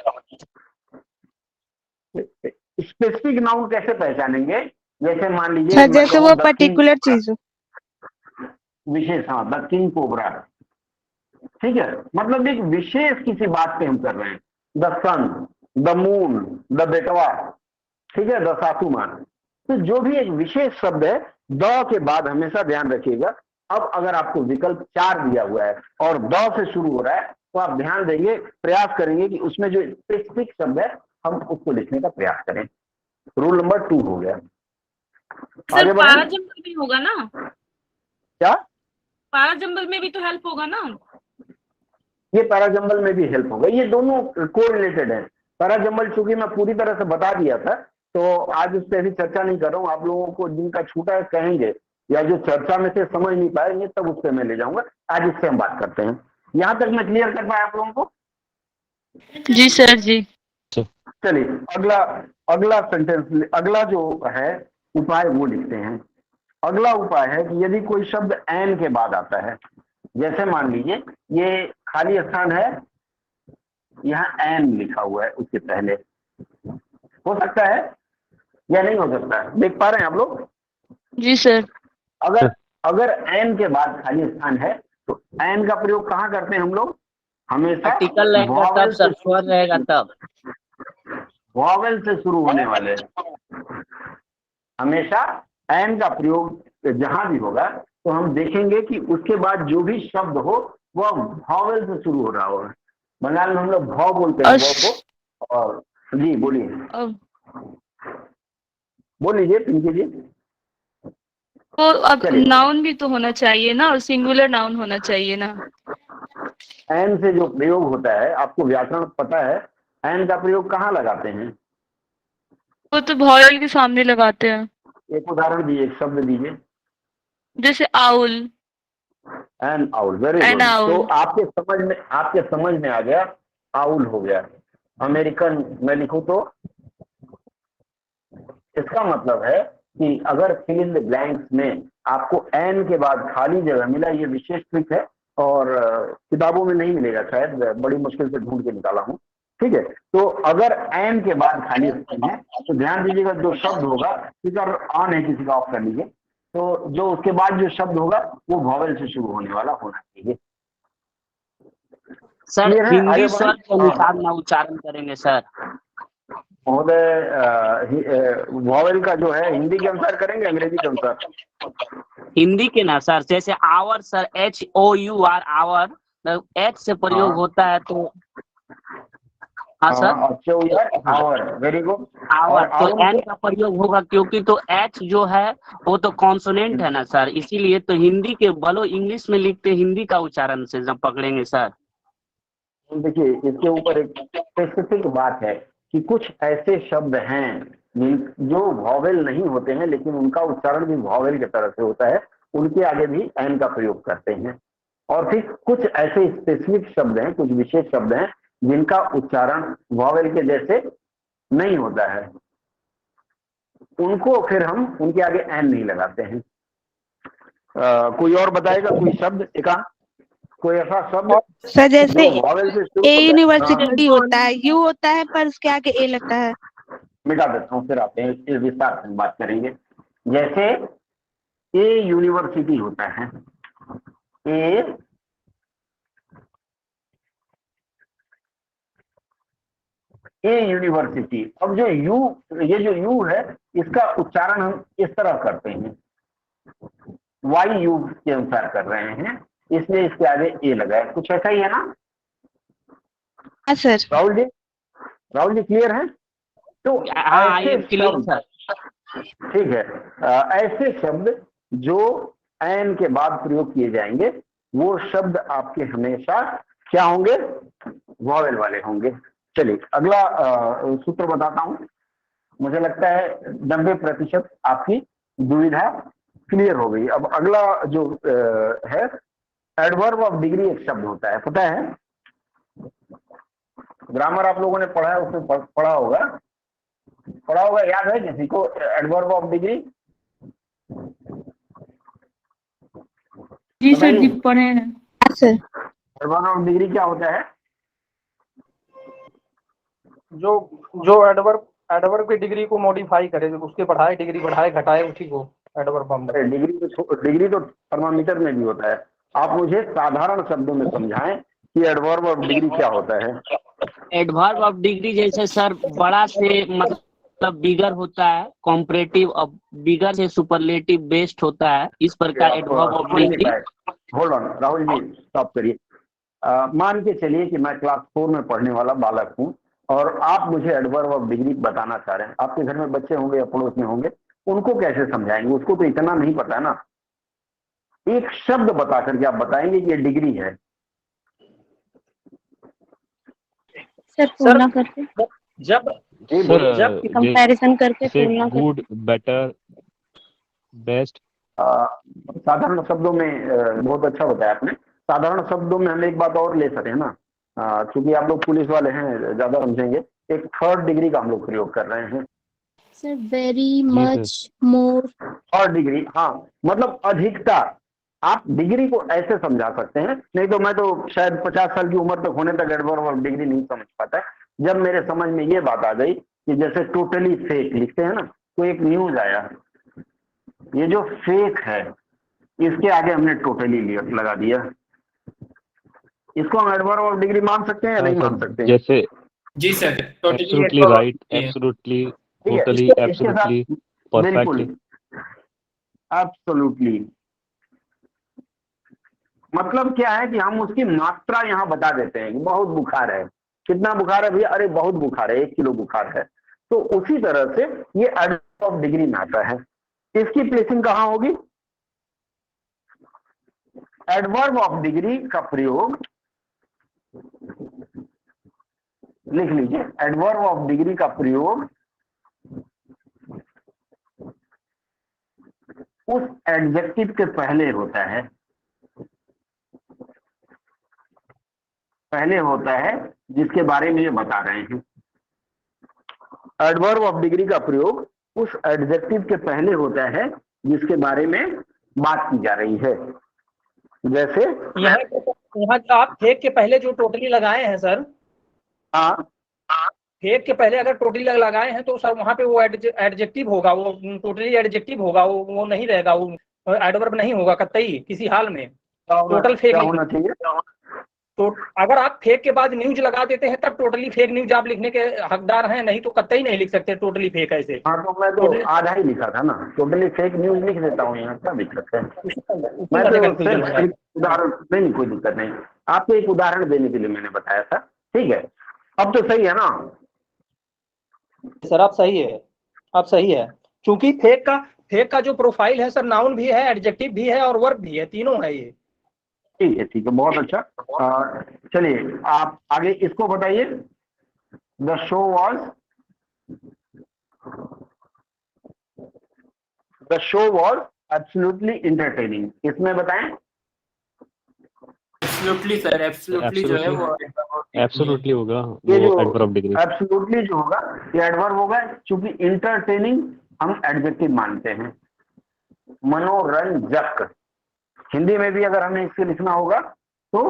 स्पेसिफिक नाउन कैसे पहचानेंगे? जैसे मान लीजिए जैसे वो पर्टिकुलर चीज हो। विशेष, हाँ, द किंग कोबरा, ठीक है, मतलब एक विशेष किसी बात पे हम कर रहे हैं। The sun, the moon, the Betwa, ठीक है, द सासुमान। तो जो भी एक विशेष शब्द है, द के बाद हमेशा ध्यान रखिएगा। अब अगर आपको विकल्प 4 दिया हुआ है और द से शुरू हो रहा है, तो आप ध्यान देंगे, प्रयास करेंगे कि उसमें जो स्पेसिफिक शब्द है हम उसको लिखने का प्रयास करें। रूल नंबर 2 हो गया। सर पारा जंबल भी होगा ना? क्या? पारा जंबल में भी तो हेल्प होगा ना? ये पैराजंबल में भी हेल्प होगा। ये दोनों को रिलेटेड है। पैराजंबल चूंकि मैं पूरी तरह से बता दिया था, तो आज उस पर भी चर्चा नहीं कर रहा हूँ। आप लोगों को जिनका छूटा है कहेंगे, या जो चर्चा में से समझ नहीं पाएंगे, तब उस पर मैं ले जाऊंगा। आज इससे हम बात करते हैं। यहाँ तक मैं क्लियर कर पाया आप लोगों को? जी सर जी। चलिए अगला सेंटेंस, अगला जो है उपाय वो लिखते हैं। अगला उपाय है कि यदि कोई शब्द एन के बाद आता है, जैसे मान लीजिए ये खाली स्थान है, यहाँ एन लिखा हुआ है उसके पहले, हो सकता है या नहीं हो सकता है? देख पा रहे हैं आप लोग? जी सर। अगर एन के बाद खाली स्थान है, तो एन का प्रयोग कहाँ करते हैं हम लोग? हमेशा आर्टिकल रहेगा तब सर, स्वर रहेगा तब। वॉवेल से शुरू होने वाले, हमेशा एन का प्रयोग जहां भी होगा, तो हम देखेंगे कि उसके बाद जो भी शब्द हो वह वॉवेल से शुरू हो रहा होगा। बंगाल में हम लोग भाव बोलते हैं भाव को। और जी बोलिए, बोल लीजिए पिंकी जी। तो अब नाउन भी तो होना चाहिए ना, और सिंगुलर नाउन होना चाहिए ना। एन से जो प्रयोग होता है, आपको व्याकरण पता है, एन का प्रयोग कहाँ लगाते हैं? वो तो वॉवेल के सामने लगाते हैं। एक उदाहरण दीजिए, एक शब्द दीजिए। जैसे owl. N owl, very good. तो आपके समझ में आ गया, आउल हो गया। अमेरिकन में लिखूं तो इसका मतलब है कि अगर फिल इन द ब्लैंक्स में आपको एन के बाद खाली जगह मिला, ये विशेष ट्रिक है और किताबों में नहीं मिलेगा शायद, बड़ी मुश्किल से ढूंढ के निकाला हूं, ठीक है। तो अगर एन के बाद खाली स्थान है, तो ध्यान दीजिएगा जो शब्द होगा, स्पीकर ऑन है किसी का ऑफ कर लीजिए, तो जो उसके बाद जो शब्द होगा वो वॉवेल से शुरू होने वाला होना चाहिए। सर हिंदी स्वर के अनुसार ना उच्चारण करेंगे सर। महोदय, वॉवेल का जो है हिंदी के अनुसार करेंगे, अंग्रेजी के अनुसार? हिंदी के ना सर, जैसे hour sir, HOUR hour, H से प्रयोग होता है तो हाँ sir, hour, very good. Hour तो एन का प्रयोग होगा, क्योंकि तो H जो है वो तो कॉन्सोनेंट है ना सर, इसीलिए तो हिंदी के भलो इंग्लिश में लिखते हिंदी का उच्चारण से जब पकड़ेंगे सर। देखिए इसके ऊपर एक स्पेसिफिक बात है कि कुछ ऐसे शब्द हैं जो वॉवेल नहीं होते हैं लेकिन उनका उच्चारण भी वॉवेल की तरह से होता है, उनके आगे भी एन का प्रयोग करते हैं। और फिर कुछ ऐसे स्पेसिफिक शब्द हैं, कुछ विशेष शब्द हैं जिनका उच्चारण वॉवेल के जैसे नहीं होता है, उनको फिर हम उनके आगे एन नहीं लगाते हैं। कोई और बताएगा कोई शब्द एका, कोई ऐसा शब्द सर जैसे जो वॉवेल से शुरू ए होता है? यूनिवर्सिटी होता है, यू होता है पर उसके आगे ए लगता है। मिटा देता हूँ, फिर आते हैं इस विस्तार से बात करेंगे। जैसे ए यूनिवर्सिटी होता है, ए यूनिवर्सिटी। अब जो यू, ये जो यू है इसका उच्चारण हम इस तरह करते हैं, वाई यू के अनुसार कर रहे हैं, इसलिए इसके आगे ए लगा है। कुछ ऐसा ही है ना हाँ सर। राहुल जी? राहुल जी क्लियर है? तो हाँ आई ऐसे एम क्लियर शब्द, सर। ठीक है, ऐसे शब्द जो एन के बाद प्रयोग किए जाएंगे वो शब्द आपके हमेशा क्या होंगे? वॉवेल वाले होंगे। चलिए अगला सूत्र बताता हूं। मुझे लगता है 90% आपकी दुविधा क्लियर हो गई। अब अगला जो है एडवर्ब ऑफ डिग्री एक शब्द होता है, पता है? ग्रामर आप लोगों ने पढ़ा है, उसमें पढ़ा होगा, याद है किसी को एडवर्ब ऑफ डिग्री? जी सर जी बताइए पढ़े हैं। हाँ सर। एडवर्ब ऑफ डिग्री क्या होता है? जो एडवर्ब की डिग्री को मॉडिफाई करे, उसके बढ़ाए, डिग्री बढ़ाए घटाए, उसी को एडवर्ब हम बोलते हैं। डिग्री तो थर्मामीटर में भी होता है। आप मुझे साधारण शब्दों में समझाएं कि एडवर्ब ऑफ डिग्री क्या होता है। एडवर्ब ऑफ डिग्री जैसे सर बड़ा से मतलब बिगर होता है, कॉम्परेटिव, अब बिगर से सुपरलेटिव बेस्ट होता है, इस प्रकार adverb of degree. Hold on Rahul ji, stop करिए। मान के चलिए कि मैं क्लास 4 में पढ़ने वाला बालक हूं और आप मुझे एडवर्ब ऑफ डिग्री बताना चाह रहे हैं। आपके घर में बच्चे होंगे या पड़ोस में होंगे, उनको कैसे समझाएंगे? उसको तो इतना नहीं पता है ना। एक शब्द बता करके आप बताएंगे कि ये डिग्री है। सर तुलना करके, जब सर कंपैरिजन करके जैसे तुलना करके। Good, better, best. साधारण शब्दों में बहुत अच्छा बताया आपने। साधारण शब्दों में हम एक बात और ले सकते हैं ना, क्योंकि आप लोग पुलिस वाले हैं, ज्यादा समझेंगे। एक थर्ड डिग्री का हम लोग प्रयोग कर रहे हैं। Sir very much more. Third degree, हाँ, मतलब अधिकता। आप डिग्री को ऐसे समझा सकते हैं, नहीं तो मैं तो शायद 50 साल की उम्र तक होने तक एडवर्ब ऑफ डिग्री नहीं समझ पाता। जब मेरे समझ में ये बात आ गई कि जैसे टोटली फेक लिखते हैं ना, तो एक न्यूज आया, ये जो फेक है इसके आगे हमने टोटली लगा दिया। इसको हम एडवर्ब ऑफ डिग्री मान सकते हैं या नहीं मान सकते हैं? जैसे जी sir, absolutely right, absolutely, totally, absolutely, perfectly. Absolutely मतलब क्या है कि हम उसकी मात्रा यहाँ बता देते हैं कि बहुत बुखार है। कितना बुखार है भैया? अरे बहुत बुखार है, 1 किलो बुखार है। तो उसी तरह से ये एडवर्ब ऑफ डिग्री में आता है। इसकी प्लेसिंग कहाँ होगी? एडवर्ब ऑफ डिग्री का प्रयोग, लिख लीजिए, एडवर्ब ऑफ डिग्री का प्रयोग उस एडजेक्टिव के पहले होता है, जिसके बारे में ये बता रहे हैं। एडवर्ब ऑफ डिग्री का प्रयोग उस एडजेक्टिव के पहले होता है जिसके बारे में बात की जा रही है। जैसे यहाँ आप फेक के पहले जो टोटली लगाए हैं सर, हाँ, फेक के पहले अगर टोटली लगाए हैं तो सर वहाँ पे वो एडजेक्टिव होगा, वो टोटली एडजेक्टिव होगा, वो नहीं रहेगा, वो एडवर्ब नहीं होगा कतई किसी हाल में। टोटल फेक होना चाहिए। तो अगर आप फेक के बाद न्यूज लगा देते हैं तब टोटली फेक न्यूज आप लिखने के हकदार हैं, नहीं तो कतई नहीं लिख सकते टोटली फेक ऐसे। हाँ, तो मैं तो आधा ही लिखा था ना, टोटली फेक न्यूज लिख देता हूँ, यहाँ क्या दिक्कत है? मैं तो सिर्फ एक उदाहरण, नहीं कोई दिक्कत नहीं, आपको एक उदाहरण देने के लिए मैंने बताया था। ठीक है, अब तो सही है ना सर? अब सही है, अब सही है, क्योंकि फेक का जो प्रोफाइल है सर, नाउन भी है, एडजेक्टिव भी है और वर्ब भी है, तीनों है ये। ठीक है, बहुत अच्छा। चलिए आप आगे इसको बताइए। The show was absolutely entertaining, इसमें बताएं। एब्सोल्युटली सर, एब्सोल्युटली जो है वो एब्सोल्युटली होगा, ये वो जो एडवर्ब ऑफ डिग्री। एब्सोल्युटली जो होगा ये एडवर्ब होगा, क्योंकि इंटरटेनिंग हम एडजेक्टिव मानते हैं। मनोरंजक, हिंदी में भी अगर हमें इसके लिखना होगा तो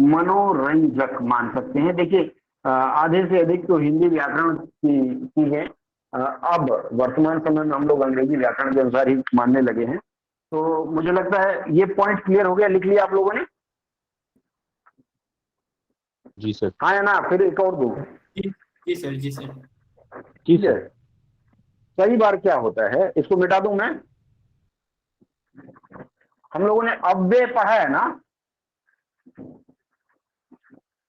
मनोरंजक मान सकते हैं। देखिए आधे से अधिक तो हिंदी व्याकरण की है, अब वर्तमान समय में हम लोग अंग्रेजी व्याकरण के अनुसार ही मानने लगे हैं। तो मुझे लगता है ये पॉइंट क्लियर हो गया, लिख लिया आप लोगों ने? जी सर। हाँ या ना, फिर एक और दो। जी सर, जी सर। ठीक है। कई बार क्या होता है, इसको मिटा दूं मैं। हम लोगों ने अव्यय पढ़ा है ना,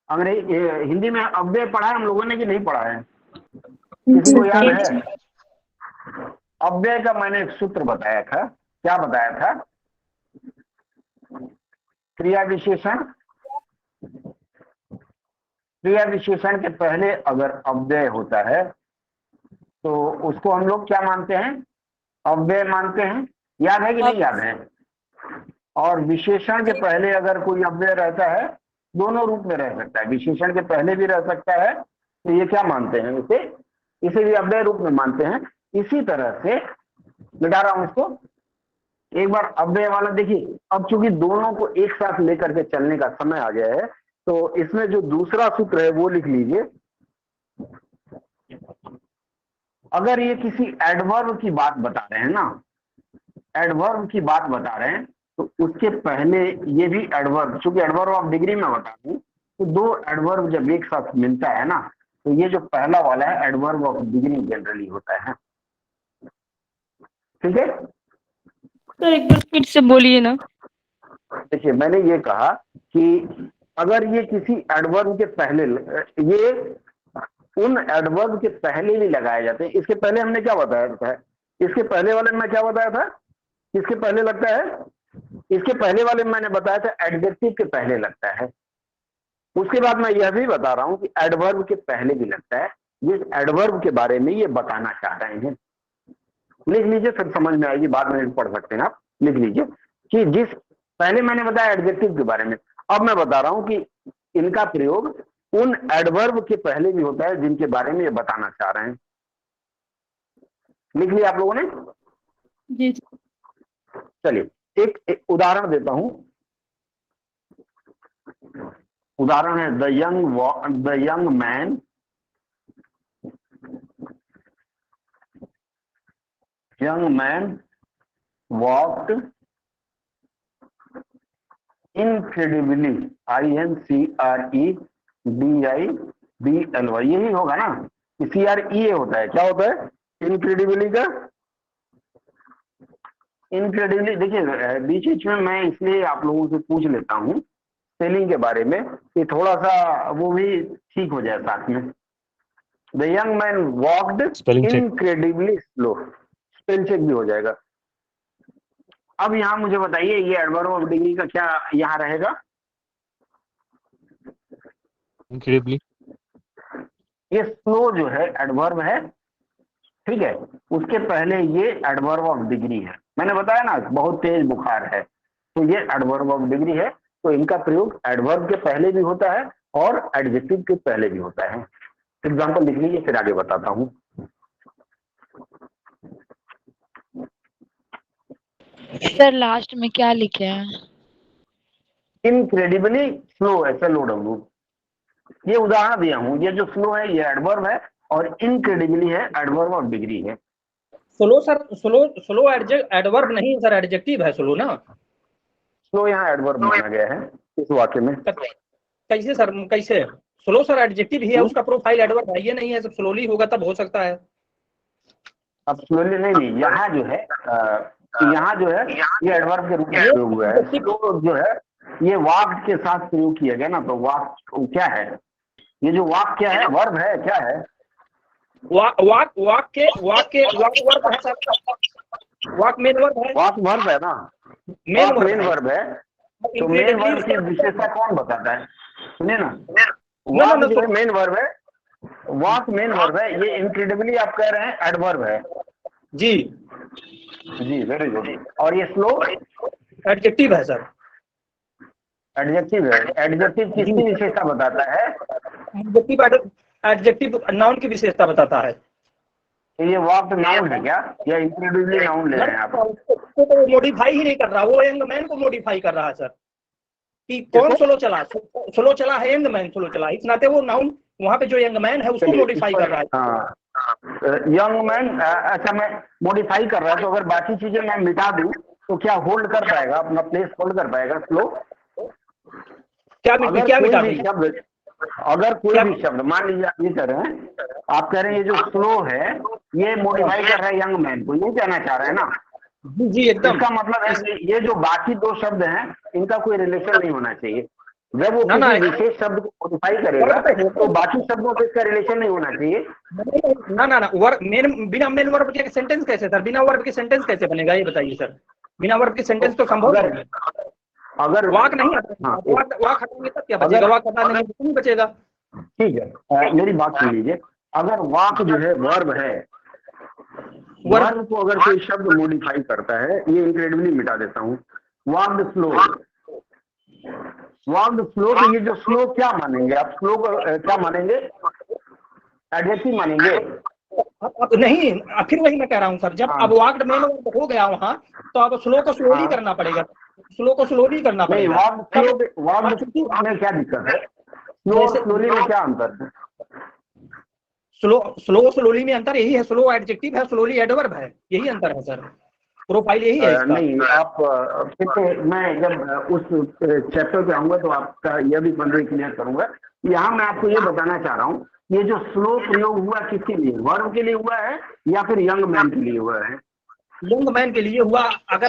अंग्रेजी हिंदी में अव्यय पढ़ा है हम लोगों ने कि नहीं पढ़ा है? किसी को याद है? अव्यय का मैंने एक सूत्र बताया था, क्या बताया था? क्रिया विशेषण, क्रिया विशेषण के पहले अगर अव्यय होता है तो उसको हम लोग क्या मानते हैं? अव्यय मानते हैं। याद है कि नहीं याद है? और विशेषण के पहले अगर कोई अव्यय रहता है, दोनों रूप में रह सकता है, विशेषण के पहले भी रह सकता है, तो ये क्या मानते हैं? इसे भी अव्यय रूप में मानते हैं। इसी तरह से मिटा रहा हूं इसको। एक बार अव्यय वाला देखिए, अब चूंकि दोनों को एक साथ लेकर के चलने का समय आ गया है, तो इसमें जो दूसरा सूत्र है वो लिख लीजिए। अगर ये किसी एडवर्ब की बात बता रहे हैं ना, एडवर्ब की बात बता रहे हैं, तो उसके पहले ये भी एडवर्ब, चूंकि एडवर्ब ऑफ डिग्री में बता दूं, तो दो एडवर्ब जब एक साथ मिलता है ना, तो ये जो पहला वाला है एडवर्ब ऑफ डिग्री जनरली होता है। ठीक है सर, एक बार फिर से बोलिए ना। देखिए मैंने ये कहा कि अगर ये किसी एडवर्ब के पहले, ये उन एडवर्ब के पहले भी लगाए जाते हैं। इसके पहले हमने क्या बताया था? इसके पहले वाले में क्या बताया था? किसके पहले लगता है? इसके पहले वाले में मैंने बताया था एडजेक्टिव के पहले लगता है। उसके बाद मैं यह भी बता रहा हूं कि एडवर्ब के पहले भी लगता है। जिस एडवर्ब के बारे में ये बताना चाह रहे हैं, लिख लीजिए, फिर समझ में आएगी, बाद में पढ़ सकते हैं आप। लिख लीजिए कि जिस पहले मैंने बताया एडजेक्टिव के बारे में, अब मैं बता रहा हूं कि इनका प्रयोग उन एडवर्ब के पहले भी होता है जिनके बारे में ये बताना चाह रहे हैं। लिख लिया आप लोगों ने? जी। चलिए एक उदाहरण देता हूं। उदाहरण है the young man walked incredibly, INCREDIBLY, यही होगा ना? CREA होता है, क्या होता है इनक्रेडिबली का? इनक्रेडिबली, देखिए बीच बीच में मैं इसलिए आप लोगों से पूछ लेता हूं स्पेलिंग के बारे में कि थोड़ा सा वो भी ठीक हो जाए साथ में। The young man walked incredibly slow, spell check भी हो जाएगा। अब यहां मुझे बताइए ये एडवर्ब ऑफ डिग्री का क्या यहां रहेगा? इनक्रेडिबली। ये स्लो जो है एडवर्ब है, ठीक है, उसके पहले ये एडवर्ब ऑफ डिग्री है। मैंने बताया ना बहुत तेज बुखार है, तो ये एडवर्ब ऑफ डिग्री है। तो इनका प्रयोग एडवर्ब के पहले भी होता है और एडजेक्टिव के पहले भी होता है। एग्जाम्पल लिख लीजिए, फिर आगे बताता हूं। सर लास्ट में क्या लिखे हैं? इनक्रेडिबली स्लो है, SLOW। ये उदाहरण दिया हूं, ये जो स्लो है ये एडवर्ब है और इनक्रेडिबली है एडवर्ब ऑफ डिग्री है। स्लो सर, स्लो एडवर्ब नहीं सर, एडजेक्टिव है स्लो ना? स्लो यहाँ एडवर्ब माना गया है इस वाक्य में। कैसे सर, कैसे? स्लो सर एडजेक्टिव ही है, उसका प्रोफाइल एडवर्ब है, ये नहीं है। सब स्लोली होगा तब हो सकता है। अब स्लोली नहीं, यहाँ जो है यहाँ जो है ये एडवर्ब के रूप में प्रयोग हुआ है। स्लो जो है ये वाक्य के साथ प्रयोग किया गया ना, तो वाक्य क्या है? ये जो वाक्य क्या है? वर्ब है, क्या है? वाक मेन वर्ब है। वाक वर्ब है ना, मेन वर्ब है। तो मेन वर्ब की विशेषता कौन बताता है? सुनिए ना, वॉक जो है मेन वर्ब है, वॉक मेन वर्ब है, ये इनक्रेडिबली आप कह रहे हैं एडवर्ब है। जी जी, वेरी गुड। और ये स्लो एडजेक्टिव है सर। एडजेक्टिव है। एडजेक्टिव किसकी विशेषता बताता है? एडजेक्टिव नाउन की विशेषता बताता है। तो ये वॉक नाउन है क्या, या इनक्रेडिबली नाउन ले रहे हैं आप? उसको तो मॉडिफाई ही नहीं कर रहा, वो यंग मैन को मॉडिफाई कर रहा है सर, कि कौन स्लो चला, स्लो चला है यंग मैन, स्लो चला, इस नाते वो नाउन वहाँ पे जो यंग मैन है उसको मॉडिफाई कर रहा है। यंग मैन, अच्छा मैं मॉडिफाई कर रहा है, तो अगर बाकी चीजें मैं मिटा दूं तो क्या होल्ड कर पाएगा, अपना प्लेस होल्ड कर पाएगा स्लो? अगर कोई भी शब्द मान लीजिए आप ये कह रहे हैं, आप कह रहे हैं ये जो स्लो है ये मॉडिफाई कर रहा है यंग मैन को, ये कहना चाह रहे हैं ना? जी एकदम। इसका मतलब है कि ये जो बाकी दो शब्द हैं इनका कोई रिलेशन नहीं होना चाहिए। जब वो किसी विशेष शब्द को मॉडिफाई करेगा तो बाकी शब्दों से इसका रिलेशन नहीं होना चाहिए। ना वर्ब मेन, बिना मेन वर्ब के सेंटेंस कैसे सर, बिना वर्ब के सेंटेंस कैसे बनेगा ये बताइए सर? बिना वर्ब के सेंटेंस तो संभव नहीं है। अगर वाक नहीं आता, वाक हटाएंगे तब क्या बचेगा? वाक हटाने में नहीं बचेगा। ठीक है, मेरी बात सुन लीजिए। अगर वाक जो है वर्ब है, वर्ब को अगर कोई शब्द मॉडिफाई करता है, ये इनक्रेडिबली मिटा देता हूँ। वॉक्ड स्लो, वॉक्ड स्लो, तो ये जो स्लो क्या मानेंगे आप? स्लो को क्या मानेंगे? एडजेक्टिव मानेंगे? अब नहीं, फिर वही मैं कह रहा हूँ सर, जब अब वॉक्ड मेन वर्ब हो गया वहाँ, तो अब स्लो को स्लोली करना पड़ेगा, स्लो को स्लोली करना पड़ेगा। वॉक्ड में क्या दिक्कत है? स्लो स्लोली में क्या अंतर है? स्लो स्लोली में अंतर यही है, स्लो एडजेक्टिव है, स्लोली एडवर्ब है, यही अंतर है सर, प्रोफाइल यही है इसका। नहीं, आप फिर से मैं जब उस चैप्टर पे आऊंगा तो आपका यह भी पॉइंट क्लियर करूंगा। यहाँ मैं आपको ये बताना चाह रहा हूँ, ये जो स्लो प्रयोग हुआ किसके लिए? वर्ब के लिए हुआ है या फिर यंग मैन के लिए हुआ है? यंग मैन के लिए हुआ। अगर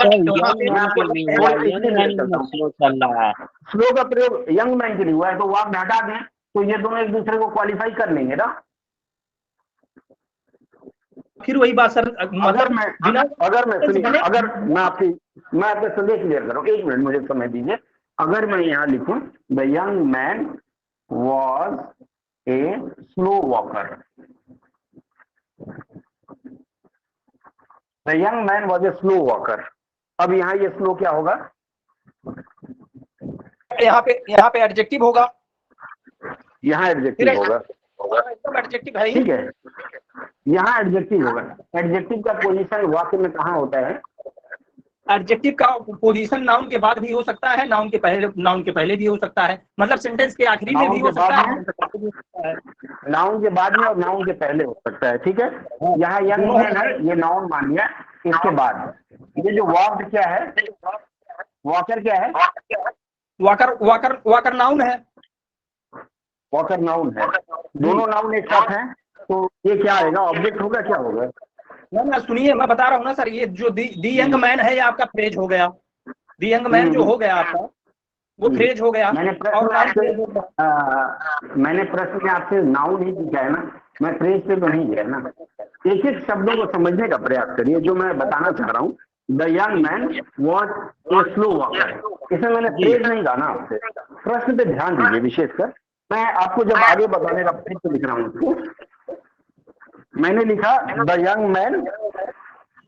स्लो का प्रयोग यंग मैन के लिए हुआ है तो वाक हटा दें तो ये दोनों एक दूसरे को क्वालिफाई कर लेंगे ना? फिर वही बात सर, अगर मैं आपके संदेश क्लियर करूं, एक मिनट मुझे समय दीजिए। अगर मैं यहाँ लिखूं the young man was a slow walker, the young man was a slow walker, अब यहाँ ये स्लो क्या होगा? यहाँ पे एडजेक्टिव होगा, यहाँ एडजेक्टिव होगा, एडजेक्टिव है, ठीक है, यहाँ एडजेक्टिव होगा। एडजेक्टिव का पोजीशन वाक्य में कहाँ होता है? एडजेक्टिव का पोजीशन नाउन के बाद भी हो सकता है, नाउन के पहले भी हो सकता है, मतलब सेंटेंस के आखिरी में भी हो सकता है, नाउन के बाद में और नाउन के पहले हो सकता है, ठीक है। यहाँ यंग मैन है, ये नाउन मानिए, इसके बाद ये जो वॉक्ड क्या है? वॉकर क्या है? वॉकर नाउन है, वॉकर नाउन है, दोनों नाउन एक साथ हैं, तो ये क्या आएगा? ऑब्जेक्ट होगा, क्या होगा? ना सुनिए, मैं बता रहा हूँ ना सर, ये जो दी यंग मैन है ये आपका फ्रेज हो गया, दी यंग मैन जो हो गया आपका वो फ्रेज हो गया। मैंने प्रश्न में आपसे नाउन ही पूछा है ना, मैं फ्रेज पे तो नहीं गया ना। एक एक शब्दों को समझने का प्रयास करिए जो मैं बताना चाह रहा हूँ। The young man was a slow walker, इसमें मैंने फ्रेज नहीं कहा ना आपसे। प्रश्न पे ध्यान दीजिए विशेषकर, मैं आपको जब आगे बताने का प्रयत्न लिख रहा हूँ उसको, मैंने लिखा द यंग मैन,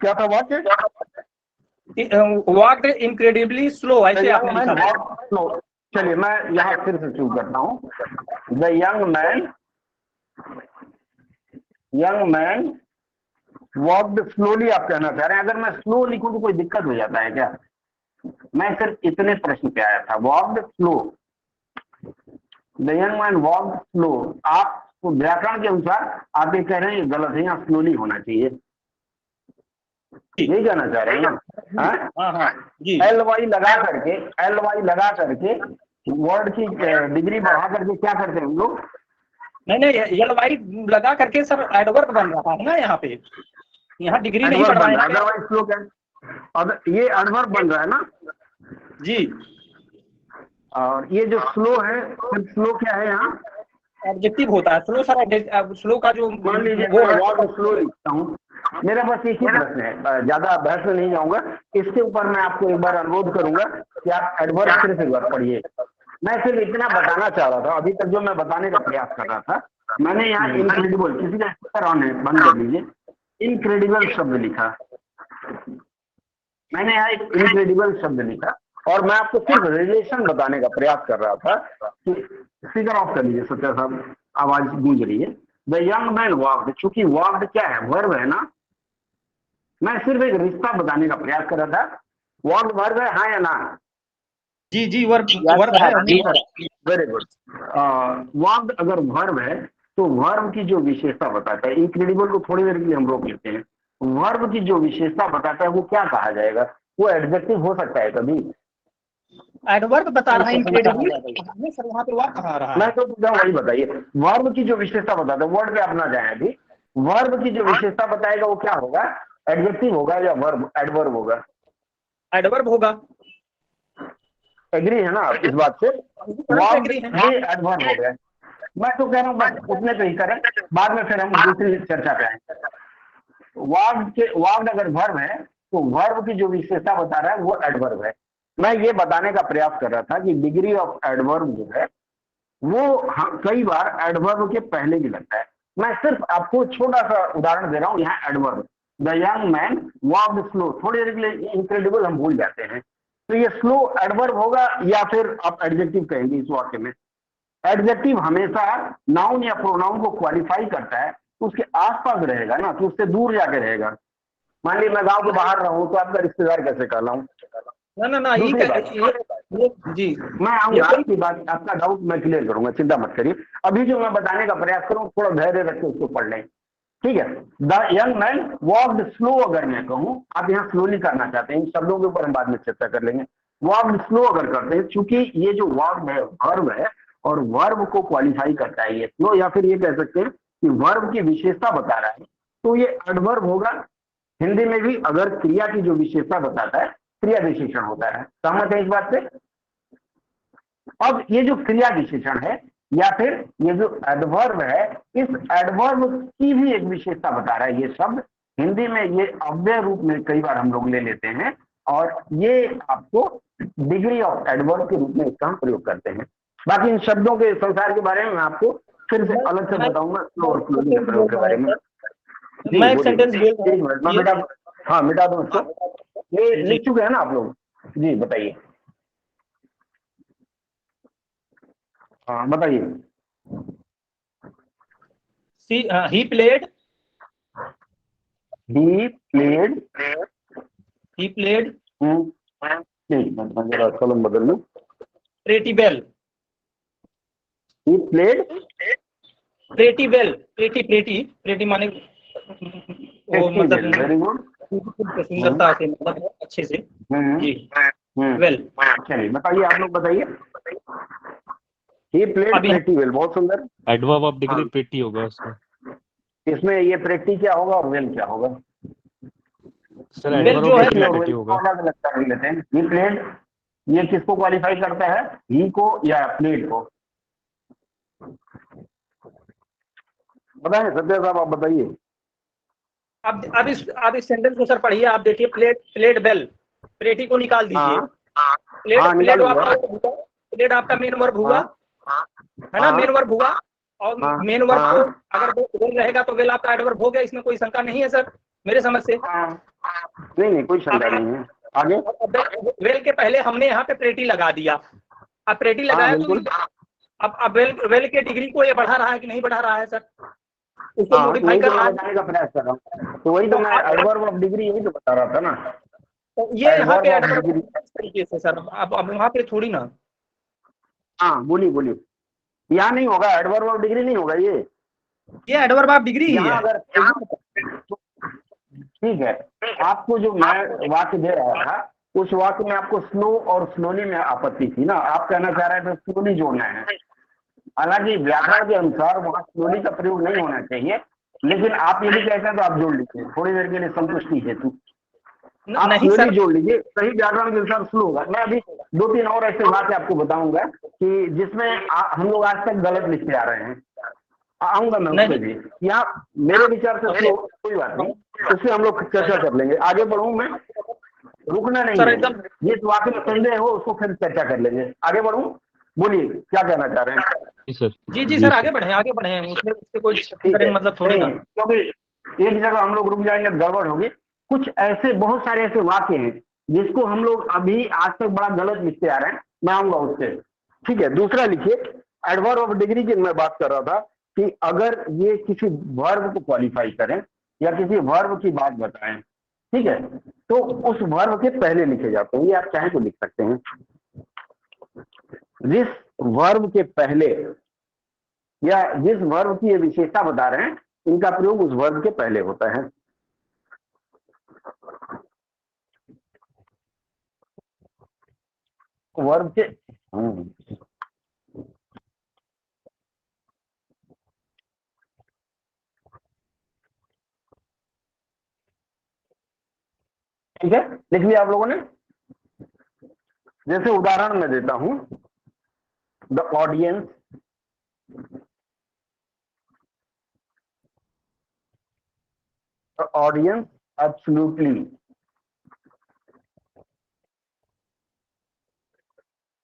क्या था वाक्य? वॉक्ड इनक्रेडिबली स्लो, ऐसे आपने लिखा। चलिए मैं यहाँ फिर से शुरू करता हूँ। The young man walked slowly, आप कहना चाह रहे हैं। अगर मैं स्लो लिखूं तो कोई दिक्कत हो जाता है क्या? मैं सिर्फ इतने प्रश्न पे आया था, walked slow, the young man walked slow. आप व्याकरण के अनुसार आप ये कह रहे हैं ये गलत है, यहाँ स्लोली होना चाहिए, यही कहना चाह रहे हैं ना? LY लगा करके वर्ड की डिग्री बढ़ा करके क्या करते हैं हम लोग? नहीं LY लगा करके सर एडवर्ब बन रहा है ना, यहाँ पे, यहाँ डिग्री नहीं बढ़ रहा है, अदरवाइज स्लो क्या? ये एडवर्ब बन रहा है ना जी। और ये जो स्लो है, स्लो क्या है यहाँ? एडजेक्टिव होता है। स्लो सर, स्लो का जो मान लीजिए वो मैं वॉक स्लो लिखता हूँ, मेरा बस एक ही प्रश्न है, ज्यादा बहस में नहीं जाऊंगा, इसके ऊपर मैं आपको एक बार अनुरोध करूंगा कि आप एडवर्ब सिर्फ एक बार पढ़िए। मैं सिर्फ इतना बताना चाह रहा था, अभी तक जो मैं बताने का प्रयास कर रहा था, मैंने यहाँ इनक्रेडिबल, किसी का स्पीकर ऑन है, बंद कर दीजिए, इनक्रेडिबल शब्द लिखा, मैंने यहाँ एक इनक्रेडिबल शब्द लिखा, और मैं आपको सिर्फ रिलेशन बताने का प्रयास कर रहा था कि स्पीकर ऑफ कर लीजिए सत्या साहब, आवाज गूंज रही है। द यंग मैन वॉक्ड, चूंकि वॉक्ड क्या है, वर्ब है ना, मैं सिर्फ एक रिश्ता बताने का प्रयास कर रहा था। वॉक्ड वर्ब है, हाँ या ना? जी वर्ब है। Very good. वॉक्ड अगर वर्ब है तो वर्ब की जो विशेषता बताता है, इनक्रेडिबल को थोड़ी देर के लिए हम रोक लेते हैं, वर्ब की जो विशेषता बताता है वो क्या कहा जाएगा? वो एडजेक्टिव हो सकता है कभी? एडवर्ब बता रहा है इनक्रेडिबल सर, वहाँ पे वर्ब कहाँ आ रहा है? मैं तो पूछा वही बताइए, वर्ब की जो विशेषता बताता है, वर्ड पे अपना जाए अभी, वर्ब की जो विशेषता बताएगा वो क्या होगा? एडजेक्टिव होगा या वर्ब, एडवर्ब होगा? एडवर्ब होगा। एग्री है ना आप इस बात से? एग्री है। ये एडवर्ब हो गया। मैं तो कह रहा हूँ बस उतने पे ही करें, बाद में फिर हम दूसरी चर्चा पे आएंगे। वर्ब अगर वर्ब है तो वर्ब की जो विशेषता बता रहा है वो एडवर्ब है। मैं ये बताने का प्रयास कर रहा था कि डिग्री ऑफ एडवर्ब जो है वो कई बार एडवर्ब के पहले भी लगता है। मैं सिर्फ आपको छोटा सा उदाहरण दे रहा हूँ, यहाँ adverb, the young man walked slow, थोड़ी देर के लिए इनक्रेडिबल हम भूल जाते हैं, तो ये स्लो एडवर्ब होगा या फिर आप एडजेक्टिव कहेंगे इस वाक्य में? एडजेक्टिव हमेशा नाउन या प्रोनाउन को क्वालिफाई करता है, उसके आसपास रहेगा ना, तो उससे दूर जाके रहेगा। मान लीजिए मैं गांव के बाहर रहूं तो आपका रिश्तेदार कैसे कहलाऊं? ना जी मैं आऊंगा, आपकी बात, आपका डाउट मैं क्लियर करूंगा, चिंता मत करिए। अभी जो मैं बताने का प्रयास करूं थोड़ा धैर्य रख के उसको पढ़ लें, ठीक है? The young man walked slow, अगर मैं कहूं, आप यहाँ स्लोली करना चाहते हैं, इन शब्दों के ऊपर हम बाद में चर्चा कर लेंगे। वॉक्ड स्लो अगर करते हैं, चूंकि ये जो वॉक्ड है वर्ब है और वर्ब को क्वालिफाई करता है ये स्लो, या फिर ये कह सकते हैं कि वर्ब की विशेषता बता रहा है, तो ये एडवर्ब होगा। हिंदी में भी अगर क्रिया की जो विशेषता बताता है क्रिया विशेषण होता है, सहमत है इस बात से? अब ये जो क्रिया विशेषण है या फिर ये जो एडवर्ब है, इस एडवर्ब की भी एक विशेषता बता रहा है ये शब्द। हिंदी में ये अव्यय रूप में कई बार हम लोग ले लेते हैं और ये आपको डिग्री ऑफ एडवर्ब के रूप में इसका हम प्रयोग करते हैं। बाकी इन शब्दों के संसार के बारे में मैं आपको फिर से अलग से बताऊंगा, स्लो और स्लोली के प्रयोग के बारे में। मैं एक सेंटेंस बेटा, हाँ मिटा दो इसको, ये लिख चुके हैं ना आप लोग? जी बताइए, हाँ बताइए। ही प्लेड कलम बदल लूं। Pretty well, he played pretty well, pretty माने वो मतलब वेरी गुड, सुंदरता से, मतलब अच्छे से जी। वेल, चलिए बताइए, आप लोग बताइए। ही प्लेड प्रेटी वेल, बहुत सुंदर। एडवर्ब ऑफ डिग्री प्रेटी होगा उसमें। इसमें ये प्रेटी क्या होगा और वेल क्या होगा? Sir adverb of degree pretty होगा। अलग अलग कर लेते हैं। ही प्लेड ये किसको क्वालिफाई करता है, ही को या प्लेड को? बताइए सत्या साहब, आप बताइए। अब इस सेंटेंस को सर पढ़िए, आप देखिए, प्लेड बेल, प्रेटी को निकाल दीजिए। प्लेड आपका मेन वर्ब हुआ, है ना? मेन वर्ब हुआ, और मेन वर्ब को अगर वेल रहेगा तो वेल आपका एडवर्ब हो गया, इसमें कोई शंका नहीं है सर मेरे समझ से। नहीं कोई शंका नहीं है। आगे वेल के पहले हमने यहाँ पे प्रेटी लगा दिया, अब प्रेटी लगाया तो अब वेल के डिग्री को ये बढ़ा रहा है कि नहीं बढ़ा रहा है सर? उसको मॉडिफाई कर रहा है का प्रयास कर रहा हूँ, तो वही तो मैं एडवर्ब ऑफ डिग्री यही तो बता रहा था ना। तो ये यहाँ पे एडवर्ब तरीके से सर, अब वहाँ पे थोड़ी ना। हाँ बोलिए। यहाँ नहीं होगा, एडवर्ब ऑफ डिग्री नहीं होगा ये एडवर्ब ऑफ डिग्री ही है। अगर ठीक है, आपको जो मैं वाक्य दे रहा था उस वाक्य में आपको स्लो और स्लोली में आपत्ति थी ना, आप कहना चाह रहे थे स्लोली जोड़ना है। हालांकि व्याकरण के अनुसार वहां स्लोली का प्रयोग नहीं होना चाहिए, लेकिन आप यदि कहते हैं तो आप जोड़ लीजिए थोड़ी देर के लिए संतुष्टि हेतु। आप स्लोली जोड़ लीजिए, सही व्याकरण के अनुसार स्लो होगा। मैं अभी 2-3 और ऐसे वाक्य आपको बताऊंगा कि जिसमें हम लोग आज तक गलत लिखते आ रहे हैं। आऊंगा मैं उसमें भी। यहाँ मेरे विचार से सुनो, कोई बात नहीं, उससे हम लोग चर्चा कर लेंगे। आगे बढ़ूं मैं, रुकना नहीं है, जिस वाक्य में संदेह हो उसको फिर चर्चा कर लेंगे। आगे बढ़ूं, बोलिए क्या कहना चाह रहे हैं। जी सर। जी सर, आगे बढ़े उसमें कोई मतलब थोड़ी ना, क्योंकि एक जगह हम लोग रुक जाएंगे, गड़बड़ होगी। कुछ ऐसे बहुत सारे ऐसे वाक्य हैं जिसको हम लोग अभी आज तक बड़ा गलत लिखते आ रहे हैं, मैं आऊंगा उससे। ठीक है, दूसरा लिखिए, एडवर्ब ऑफ डिग्री की मैं बात कर रहा था कि अगर ये किसी वर्ब को क्वालिफाई करें या किसी वर्ब की बात बताएं, ठीक है, तो उस वर्ब के पहले लिखे जाते हैं। ये आप चाहे तो लिख सकते हैं, जिस वर्ब के पहले या जिस वर्ब की ये विशेषता बता रहे हैं, इनका प्रयोग उस वर्ब के पहले होता है। वर्ब के ठीक है, लिख लिया आप लोगों ने। जैसे उदाहरण मैं देता हूं, the audience absolutely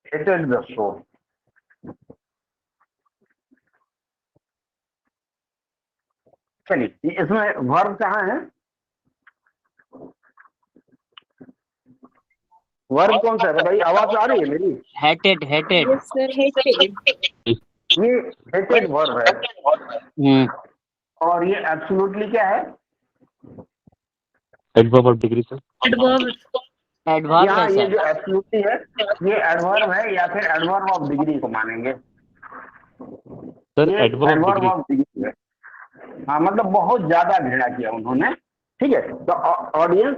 hated the show। चलिए, इसमें वर्ब कहाँ है? वर्ब कौन सा है भाई? आवाज आ रही है मेरी? हेटेड। ये हेटेड वर्ब है। और ये एब्सोल्युटली क्या है? Adverb of degree sir. Adverb यहाँ है ये सर। जो एब्सोल्युटली है, ये एडवर्ब है या फिर एडवर्ब ऑफ डिग्री को मानेंगे? सर ये एडवर्ब ऑफ डिग्री है। हाँ, मतलब बहुत ज्यादा घृणा किया उन्होंने। ठीक है, तो audience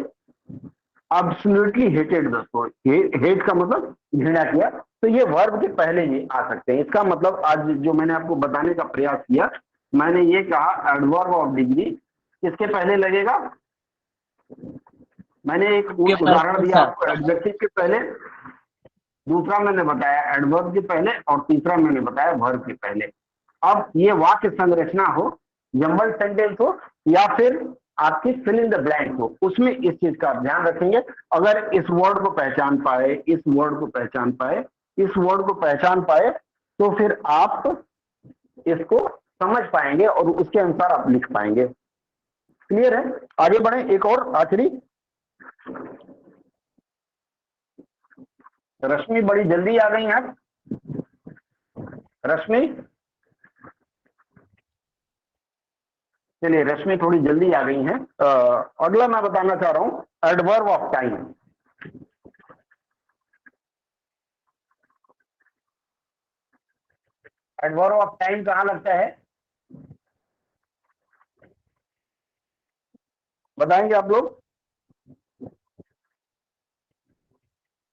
absolutely hated the show. Hate का मतलब घृणा किया, तो ये वर्ब के पहले ही आ सकते हैं। इसका मतलब आज जो मैंने आपको बताने का प्रयास किया, मैंने ये कहा एडवर्ब ऑफ डिग्री किसके पहले लगेगा। मैंने एक उदाहरण दिया आपको एडजेक्टिव के पहले, दूसरा मैंने बताया एडवर्ब के पहले, और तीसरा मैंने बताया वर्ब के पहले। अब ये वाक्य संरचना हो, जंबल सेंटेंस हो, या फिर आपकी फिल इन द ब्लैंक हो, उसमें इस चीज का ध्यान रखेंगे। अगर इस वर्ड को पहचान पाए, इस वर्ड को पहचान पाए, इस वर्ड को पहचान पाए, तो फिर आप इसको समझ पाएंगे और उसके अनुसार आप लिख पाएंगे। क्लियर है? आगे बढ़े, एक और आखिरी। रश्मि बड़ी जल्दी आ गई हैं। रश्मि, चलिए, रश्मि थोड़ी जल्दी आ गई हैं। अगला मैं बताना चाह रहा हूं adverb of time. Adverb of time कहाँ लगता है, बताएंगे आप लोग?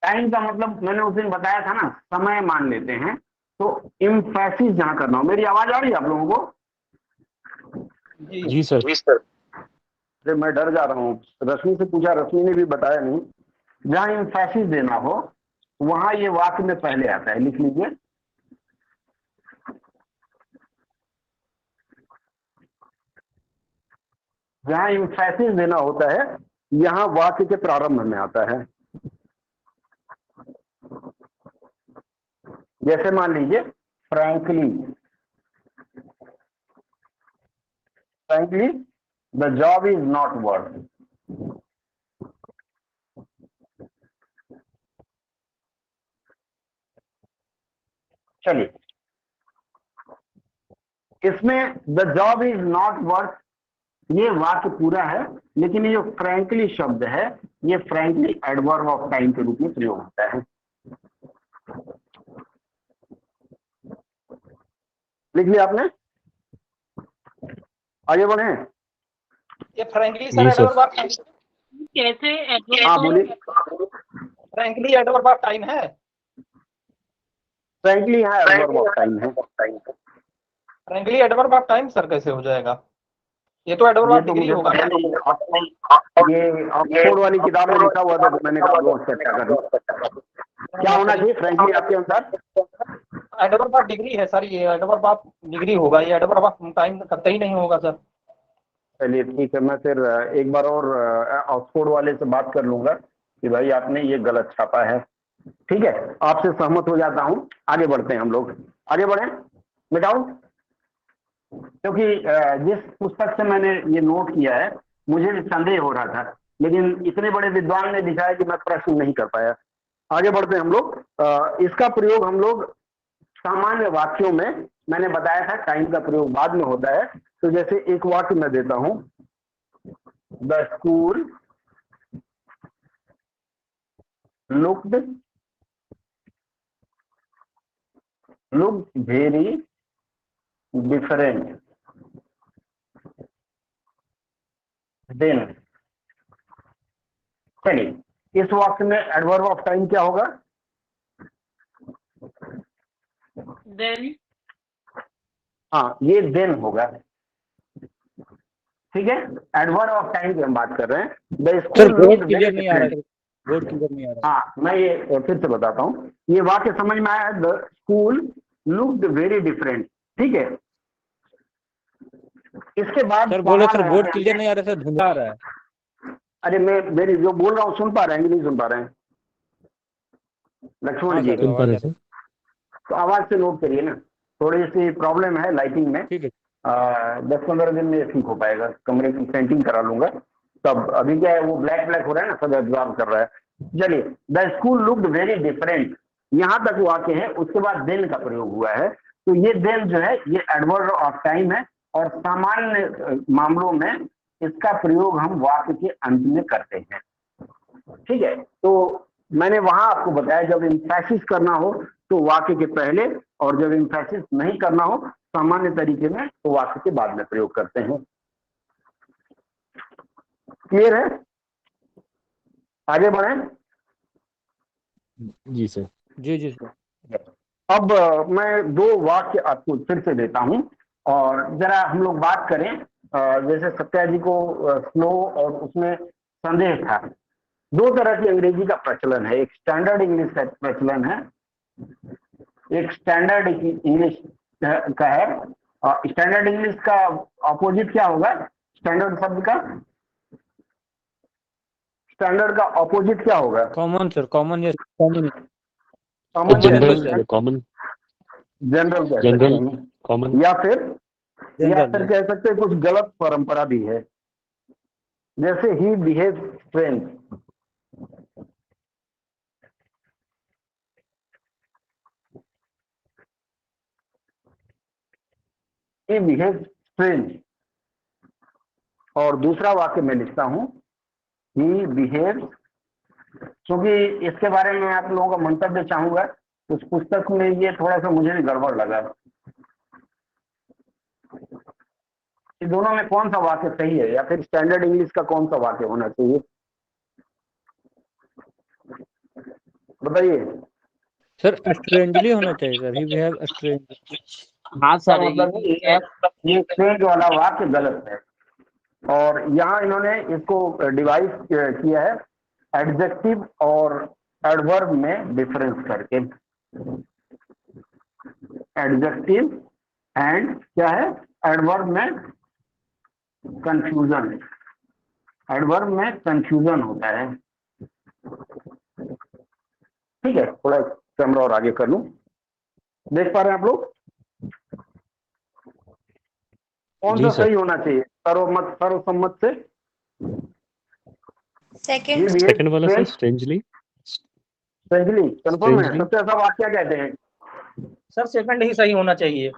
टाइम का मतलब मैंने उस दिन बताया था ना, समय मान लेते हैं। तो इम्फेसिस जहां करना हो। मेरी आवाज आ रही है आप लोगों को? जी सर। अरे मैं डर जा रहा हूँ, रश्मि से पूछा, रश्मि ने भी बताया नहीं। जहां इम्फेसिस देना हो वहां ये वाक्य में पहले आता है, लिख लीजिए। जहां इम्फेसिस देना होता है यहां वाक्य के प्रारंभ में आता है। जैसे मान लीजिए frankly, the job is not worth. चलिए, इसमें the job is not worth ये वाक्य पूरा है, लेकिन ये जो फ्रैंकली शब्द है, ये फ्रैंकली एडवर्ब ऑफ टाइम के रूप में प्रयोग होता है। लिख लिया आपने? आगे बढ़े। ये frankly sir adverb of time कैसे? हाँ बोलिए। फ्रैंकली एडवर्ब ऑफ टाइम है। फ्रैंकली हाँ एडवर्ब ऑफ टाइम है। Frankly adverb of time sir कैसे हो जाएगा? ये तो एडवर्ब ऑफ डिग्री होगा। ये ऑक्सफोर्ड वाली किताब में लिखा हुआ था, तो मैंने कहा वो चर्चा कर। क्या होना चाहिए फ्रैंकली आपके अनुसार? एडवर्ब ऑफ डिग्री है सर, ये एडवर्ब ऑफ डिग्री होगा, ये एडवर्ब ऑफ टाइम करते ही नहीं होगा सर। चलिए ठीक है, मैं फिर एक बार और ऑक्सफोर्ड वाले से बात कर लूंगा कि भाई आपने ये गलत छापा है। ठीक है, आपसे सहमत हो जाता हूँ, आगे बढ़ते हैं हम लोग। आगे बढ़े, मिटाओ, क्योंकि जिस पुस्तक से मैंने ये नोट किया है मुझे भी संदेह हो रहा था, लेकिन इतने बड़े विद्वान ने लिखा है कि मैं प्रश्न नहीं कर पाया। आगे बढ़ते हैं हम लोग। इसका प्रयोग हम लोग सामान्य वाक्यों में, मैंने बताया था टाइम का प्रयोग बाद में होता है, तो जैसे एक वाक्य मैं देता हूं, the school looked very different then. चलिए, इस वाक्य में एडवर्ब ऑफ टाइम क्या होगा? देन। हाँ, ये देन होगा। ठीक है, एडवर्ब ऑफ टाइम की हम बात कर रहे हैं। द स्कूल वर्ड क्लियर नहीं आ रहा, वर्ड क्लियर नहीं आ रहा। हाँ, मैं ये फिर से बताता हूँ, ये वाक्य समझ में आया? The school looked very different. ठीक है, इसके बाद सर बोलो सर, वर्ड क्लियर नहीं आ रहा सर, धुंधला आ रहा है। अरे मैं मेरी जो बोल रहा हूँ सुन पा रहे हैं कि नहीं सुन पा रहे हैं लक्ष्मण जी? सुन पा रहे हैं सर। तो आवाज से नोट करिए ना, थोड़ी सी प्रॉब्लम है लाइटिंग में। ठीक है, 10-15 दिन में ठीक हो पाएगा, कमरे की पेंटिंग करा लूंगा तब। अभी क्या है, वो ब्लैक ब्लैक हो रहा है ना, सब एब्जॉर्ब कर रहा है। चलिए, the school looked very different, यहाँ तक वाक्य है। उसके बाद देन का प्रयोग हुआ है, तो ये देन जो है ये एडवर्ब ऑफ टाइम है, और सामान्य मामलों में इसका प्रयोग हम वाक्य के अंत में करते हैं। ठीक है, तो मैंने वहां आपको बताया जब इम्फेसिस करना हो तो वाक्य के पहले, और जब इम्फेसिस नहीं करना हो सामान्य तरीके में तो वाक्य के बाद में प्रयोग करते हैं। क्लियर है? आगे बढ़े। जी सर। जी जी सर। अब मैं 2 वाक्य आपको फिर से देता हूं, और जरा हम लोग बात करें। जैसे सत्या जी को स्लो और उसमें संदेह था। 2 तरह की अंग्रेजी का प्रचलन है, एक स्टैंडर्ड इंग्लिश का प्रचलन है, एक स्टैंडर्ड इंग्लिश का है। स्टैंडर्ड इंग्लिश का ऑपोजिट क्या होगा? स्टैंडर्ड शब्द का, स्टैंडर्ड का ऑपोजिट क्या होगा? कॉमन सर, कॉमन या कॉमन। जनरल, कॉमन, जनरल कह सकते हैं, कॉमन, या फिर कह सकते हैं कुछ गलत परंपरा भी है, जैसे ही बिहेव स्ट्रेंज। ही बिहेव स्ट्रेंज। और दूसरा वाक्य मैं लिखता हूं, ही बिहेव, क्योंकि इसके बारे में आप लोगों का मंतव्य चाहूंगा। उस पुस्तक में ये थोड़ा सा मुझे भी गड़बड़ लगा। इन दोनों में कौन सा वाक्य सही है, या फिर स्टैंडर्ड इंग्लिश का कौन सा वाक्य होना चाहिए, बताइए। सर स्ट्रेंजली होना चाहिए सर, ही बिहेव स्ट्रेंजली। हाँ सर, मतलब ये स्ट्रेंज वाला वाक्य गलत है, और यहाँ इन्होंने इसको डिवाइड किया है एडजेक्टिव और एडवर्ब में डिफरेंस करके। एडजेक्टिव एंड क्या है, एडवर्ब में कंफ्यूजन, एडवर्ब में कंफ्यूजन होता है। ठीक है, थोड़ा कैमरा और आगे कर लूं, देख पा रहे हैं आप लोग? कौन सा सही होना चाहिए सर्वसम्मत से? सेकंड वाला सर, स्ट्रेंजली। स्ट्रेंजली कंफर्म है? सबसे ऐसा वाक्य कहते हैं सर, सेकंड ही सही होना चाहिए।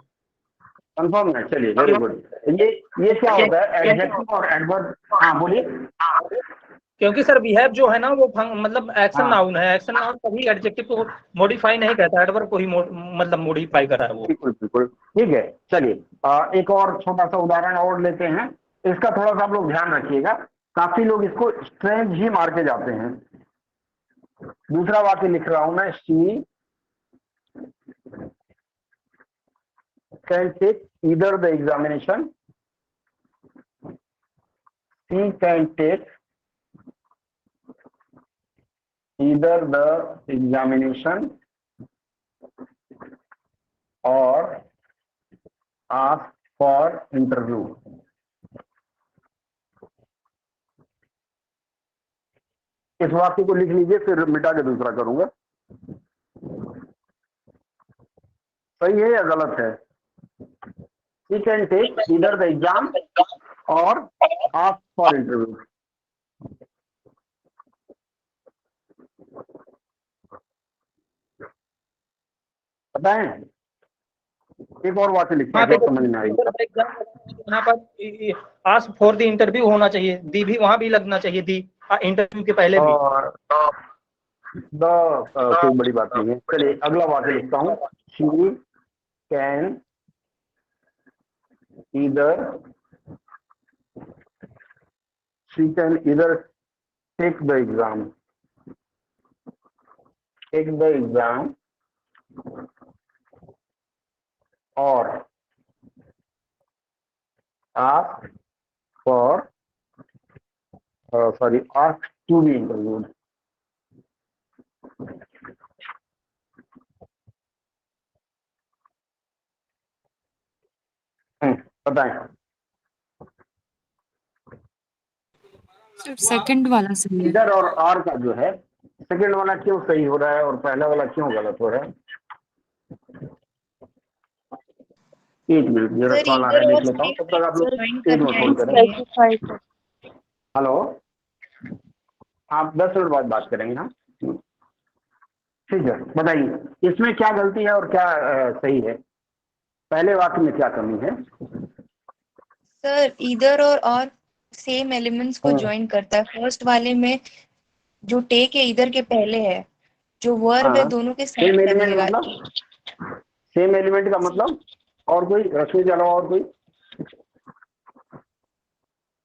कंफर्म है, चलिए वेरी गुड। ये क्या होता है, एडजेक्टिव और एडवर्ब? हाँ बोलिए। क्योंकि सर बिहेव जो है ना वो मतलब एक्शन नाउन है, एक्शन नाउन कभी एडजेक्टिव को मॉडिफाई नहीं करता, एडवर्ब को ही मतलब मॉडिफाई कर रहा है वो। बिल्कुल बिल्कुल, ठीक है। चलिए एक और छोटा सा उदाहरण और लेते हैं, इसका थोड़ा सा आप लोग ध्यान रखिएगा, काफी लोग इसको स्ट्रेंज ही मार के जाते हैं। दूसरा वाक्य लिख रहा हूं मैं, she can take either the examination, she can take either the examination asked for interview. इस वाक्य को लिख लीजिए, फिर मिटा के दूसरा करूंगा। सही है या गलत है? He can take either the exam or ask for interview. पता है? एक और वाक्य लिखते हैं, समझ में आएगी। यहाँ पर आस्क फॉर द इंटरव्यू होना चाहिए, दी भी वहां भी लगना चाहिए, दी इंटरव्यू के पहले भी। और कोई बड़ी बात नहीं है। चलिए अगला वाक्य लिखता हूँ। She can either take the exam or ask to be interviewed. बताएं। सेकंड वाला सही है। इधर और आर का जो है, सेकंड वाला क्यों सही हो रहा है और पहला वाला क्यों गलत हो रहा है? एक मिनट, मेरा कॉल आ रहा है, देख लेता हूँ, तब तक आप लोग एक मिनट होल्ड करें। हेलो, आप 10 मिनट बाद बात करेंगे ना? ठीक है, बताइए इसमें क्या गलती है और क्या सही है? पहले वाक्य में क्या कमी है? सर इधर और सेम एलिमेंट्स को ज्वाइन करता है। फर्स्ट वाले में जो टेक है इधर के पहले है, जो वर्ब है दोनों के साथ सेम एलिमेंट लगेगा। मतलब, सेम एलिमेंट का मतलब और कोई, रश्मि के अलावा और कोई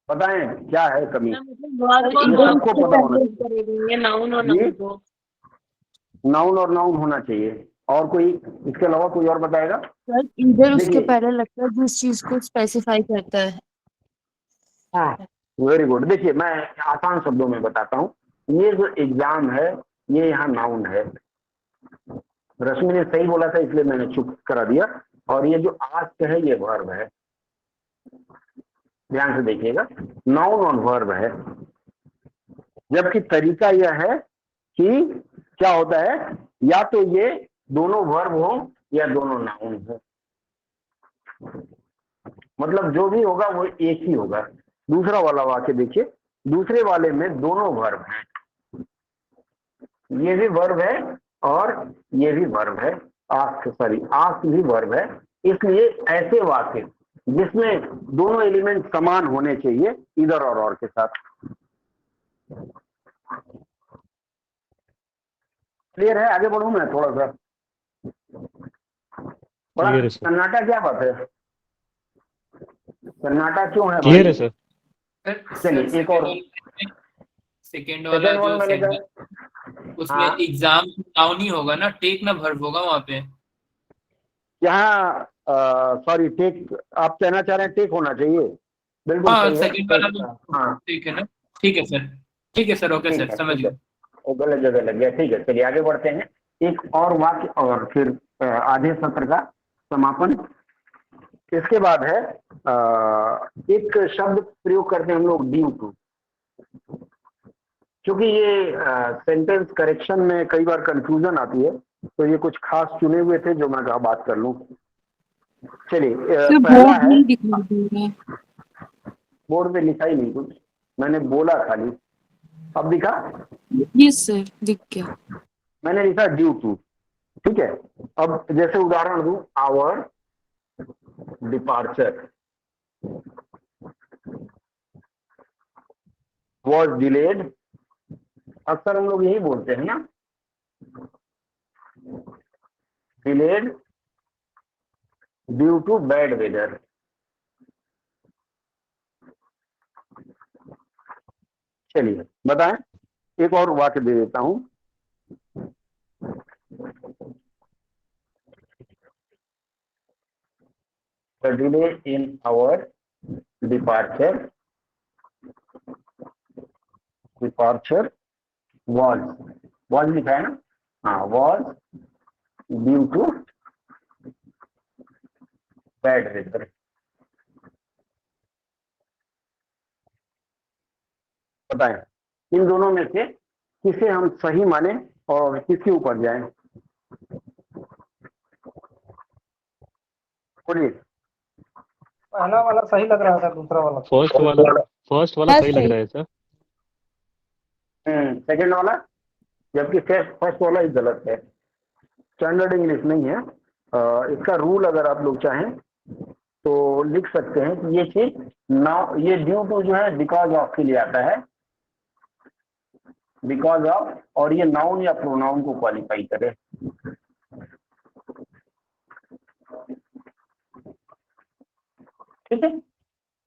बताएं क्या है कमी? ये सबको पता होना चाहिए। नाउन और नाउन होना चाहिए, और कोई इसके अलावा कोई और बताएगा? सर इधर उसके पहले लगता है जिस चीज को स्पेसिफाई करता है। हाँ, वेरी गुड। देखिए मैं आसान शब्दों में बताता हूँ। ये जो एग्जाम है ये यहाँ नाउन है। रश्मि ने सही बोला था इसलिए मैंने चुप करा दिया। और ये जो आस्क है ये वर्ब है, ध्यान से देखिएगा, नाउन और वर्ब है। जबकि तरीका यह है कि क्या होता है, या तो ये दोनों वर्ब हो या दोनों नाउन हो, मतलब जो भी होगा वो एक ही होगा। दूसरा वाला वाक्य देखिए, दूसरे वाले में दोनों वर्ब हैं, ये भी वर्ब है और ये भी वर्ब है। आस्क भी वर्ब है। इसलिए ऐसे वाक्य जिसमें दोनों एलिमेंट समान होने चाहिए इधर और के साथ। क्लियर है? आगे बढ़ूं मैं थोड़ा सा? बड़ा सन्नाटा क्या बात है? सन्नाटा क्यों है? क्लियर है सर। चलिए एक और सेकंड वाला जो उसमें एग्जाम नाउन ही होगा ना, टेक ना वर्ब होगा वहाँ पे। यहाँ सॉरी, टेक आप कहना चाह रहे हैं, टेक होना चाहिए। बिल्कुल हाँ, सही है। सेकंड वाला हाँ ठीक है ना? ठीक है सर, ठीक है सर, ओके सर, समझ गए। वो गलत जगह लग गया। ठीक है, चलिए आगे बढ़ते हैं। एक और वाक्य और फिर आधे सत्र का समापन। इसके बाद है एक शब्द प्रयोग करते हैं हम लोग, ड्यू टू। क्योंकि ये सेंटेंस करेक्शन में कई बार कंफ्यूजन आती है, तो ये कुछ खास चुने हुए थे जो मैं कहा बात कर लूं। चलिए पहला है, बोर्ड पे लिखा ही नहीं कुछ, मैंने बोला खाली। अब दिखा? यस सर, दिख गया। मैंने लिखा ड्यू टू, ठीक है। अब जैसे उदाहरण दूं, आवर डिपार्चर वॉज डिलेड। अक्सर हम लोग यही बोलते हैं ना, delayed due to bad weather. चलिए बताएं, एक और वाक्य दे देता हूं। The delay in our departure was लिखा है ना? हाँ, was due to bad weather. बताएं इन दोनों में से किसे हम सही माने और किसके ऊपर जाएं? बोलिए। पहला वाला सही लग रहा था, दूसरा वाला फर्स्ट वाला सही लग रहा है सर। सेकंड वाला, जबकि फर्स्ट वाला ही गलत है। स्टैंडर्ड इंग्लिश नहीं है। इसका रूल अगर आप लोग चाहें तो लिख सकते हैं कि ये चीज नाउ, ये ड्यू टू जो है बिकॉज ऑफ के लिए आता है, बिकॉज ऑफ, और ये नाउन या प्रोनाउन को क्वालिफाई करे। ठीक है,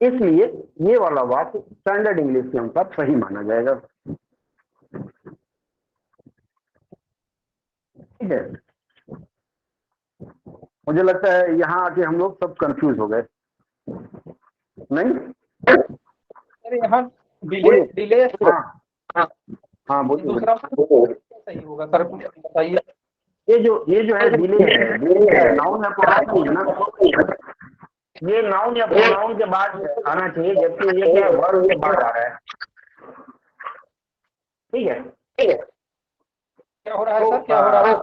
इसलिए ये वाला वाक्य स्टैंडर्ड इंग्लिश के अनुसार सही माना जाएगा। ठीक है, मुझे लगता है यहाँ आके हम लोग सब कंफ्यूज हो गए, नहीं? अरे यहाँ डिले हाँ बोलिए। दूसरा सही होगा सर, बताइए। ये जो है डिले है, नाउन या प्रोनाउन है ना, ये नाउन या प्रोनाउन के बाद आना चाहिए, जबकि ये क्या वर्ब के बाद आ रहा है। ठीक है, क्या हो रहा है सर, क्या हो रहा है?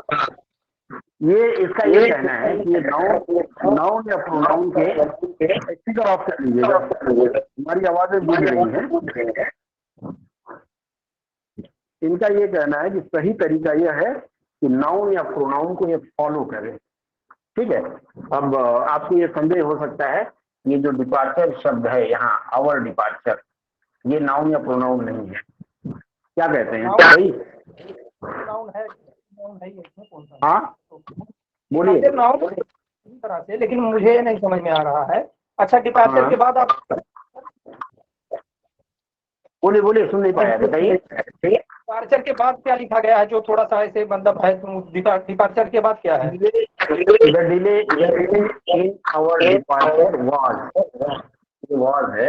ये इसका ये कहना है कि ये नाउन या प्रोनाउन के स्पीकर ऑफ कर लीजिएगा, हमारी आवाजें गूंज रही हैं। इनका ये कहना है कि सही तरीका यह है कि नाउन या प्रोनाउन को ये फॉलो करे। ठीक है, अब आपको ये संदेह हो सकता है ये जो डिपार्चर शब्द है यहाँ, आवर डिपार्चर, ये नाउन या प्रोनाउन नहीं है, क्या कहते हैं? सही नाउन है, नाउन है, इसमें कौन सा? हाँ बोलिए। नाउन इस तरह से, लेकिन मुझे नहीं समझ में आ रहा है। अच्छा, डिपार्चर के बाद आप बोलिए, सुन नहीं पाया, बताइए। डिपार्चर के बाद क्या लिखा गया है जो थोड़ा सा ऐसे मतलब है? डिपार्चर के बाद क्या है? The delay in our departure was है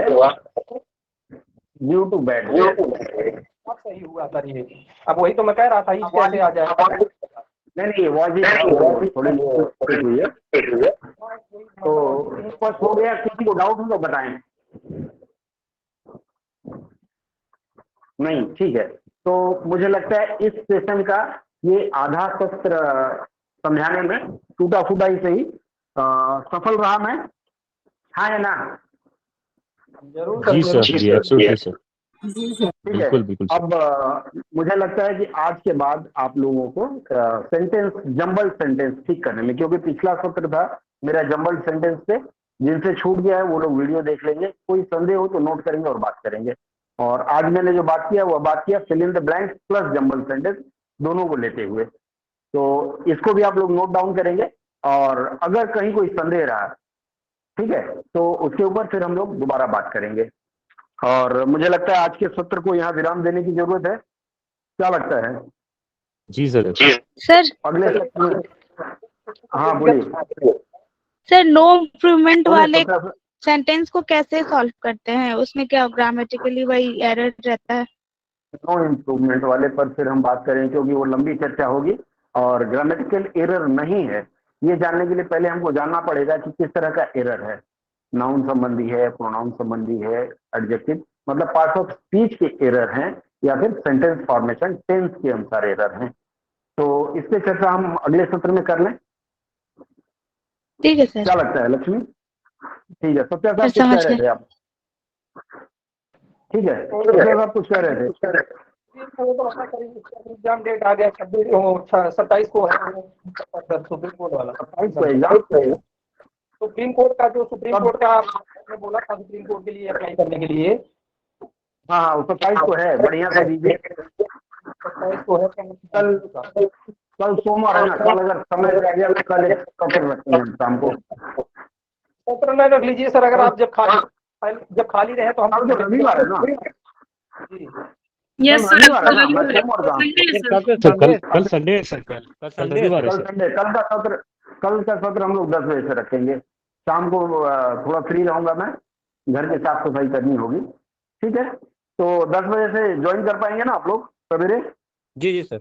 due to bad weather। बहुत सही हुआ सर ये। अब वही तो मैं कह रहा था, इस कैसे आ जाएगा? नहीं, was थोड़ी हुई है, तो स्पष्ट हो गया। किसी को डाउट हो तो बताएं। नहीं, ठीक है, तो मुझे लगता है इस सेशन का ये आधा सत्र समझाने में टूटा फूटा ही सही सफल रहा मैं, हाँ है ना? जरूर जी सर, जी एब्सोल्युटली सर, ठीक है। बिल्कुल। अब मुझे लगता है कि आज के बाद आप लोगों को सेंटेंस, जंबल सेंटेंस ठीक करने में, क्योंकि पिछला सत्र था मेरा जंबल सेंटेंस पे, जिनसे छूट गया है वो लोग वीडियो देख लेंगे, कोई संदेह हो तो नोट करेंगे और बात करेंगे। और आज मैंने जो बात किया वो बात किया fill in the blank plus jumble sentence दोनों को लेते हुए, तो इसको भी आप लोग नोट डाउन करेंगे। और अगर कहीं कोई संदेह रहा, ठीक है, तो उसके ऊपर फिर हम लोग दोबारा बात करेंगे। और मुझे लगता है आज के सत्र को यहाँ विराम देने की जरूरत है, क्या लगता है? जी सर। सर अगले सत्र में, हाँ बोलिए सर, नो इम्प्रूवमेंट वाले सेंटेंस को कैसे सॉल्व करते हैं? उसमें क्या ग्रामेटिकली वही एरर रहता है? नो इम्प्रूवमेंट वाले पर फिर हम बात करें, क्योंकि वो लंबी चर्चा होगी। और ग्रामेटिकल एरर नहीं है, ये जानने के लिए पहले हमको जानना पड़ेगा कि किस तरह का एरर है। नाउन संबंधी है, प्रोनाउन संबंधी है, एडजेक्टिव, मतलब पार्ट ऑफ स्पीच के एरर हैं, या फिर सेंटेंस फॉर्मेशन टेंस के अनुसार एरर हैं। तो इस पे चर्चा हम अगले सत्र में कर लें, ठीक है सर। क्या लगता है लक्ष्मी? ठीक है, सत्या साहब कुछ कह रहे थे आप? ठीक है, सत्या साहब कुछ कह रहे थे? एग्जाम डेट आ गया, 27 को है सुप्रीम कोर्ट वाला। 27 को एग्जाम, सुप्रीम कोर्ट का जो सुप्रीम कोर्ट का आपने बोला था सुप्रीम कोर्ट के लिए अप्लाई करने के लिए, हाँ 27 को है, बढ़िया से दीजिए। 27 को है, कल सोमवार है ना, कल अगर समय रह गया तो कल एक सत्र रखते हैं शाम को। सत्र में रख लीजिए सर, अगर आप जब खाली रहे तो हम रविवार है ना? यस सर, कल संडे है सर, कल रविवार है सर। कल का सत्र हम लोग 10 बजे से रखेंगे शाम को। थोड़ा फ्री रहूंगा मैं, घर की साफ सफाई करनी होगी, ठीक है? तो 10 बजे से ज्वाइन कर पाएंगे ना आप लोग सवेरे? जी सर।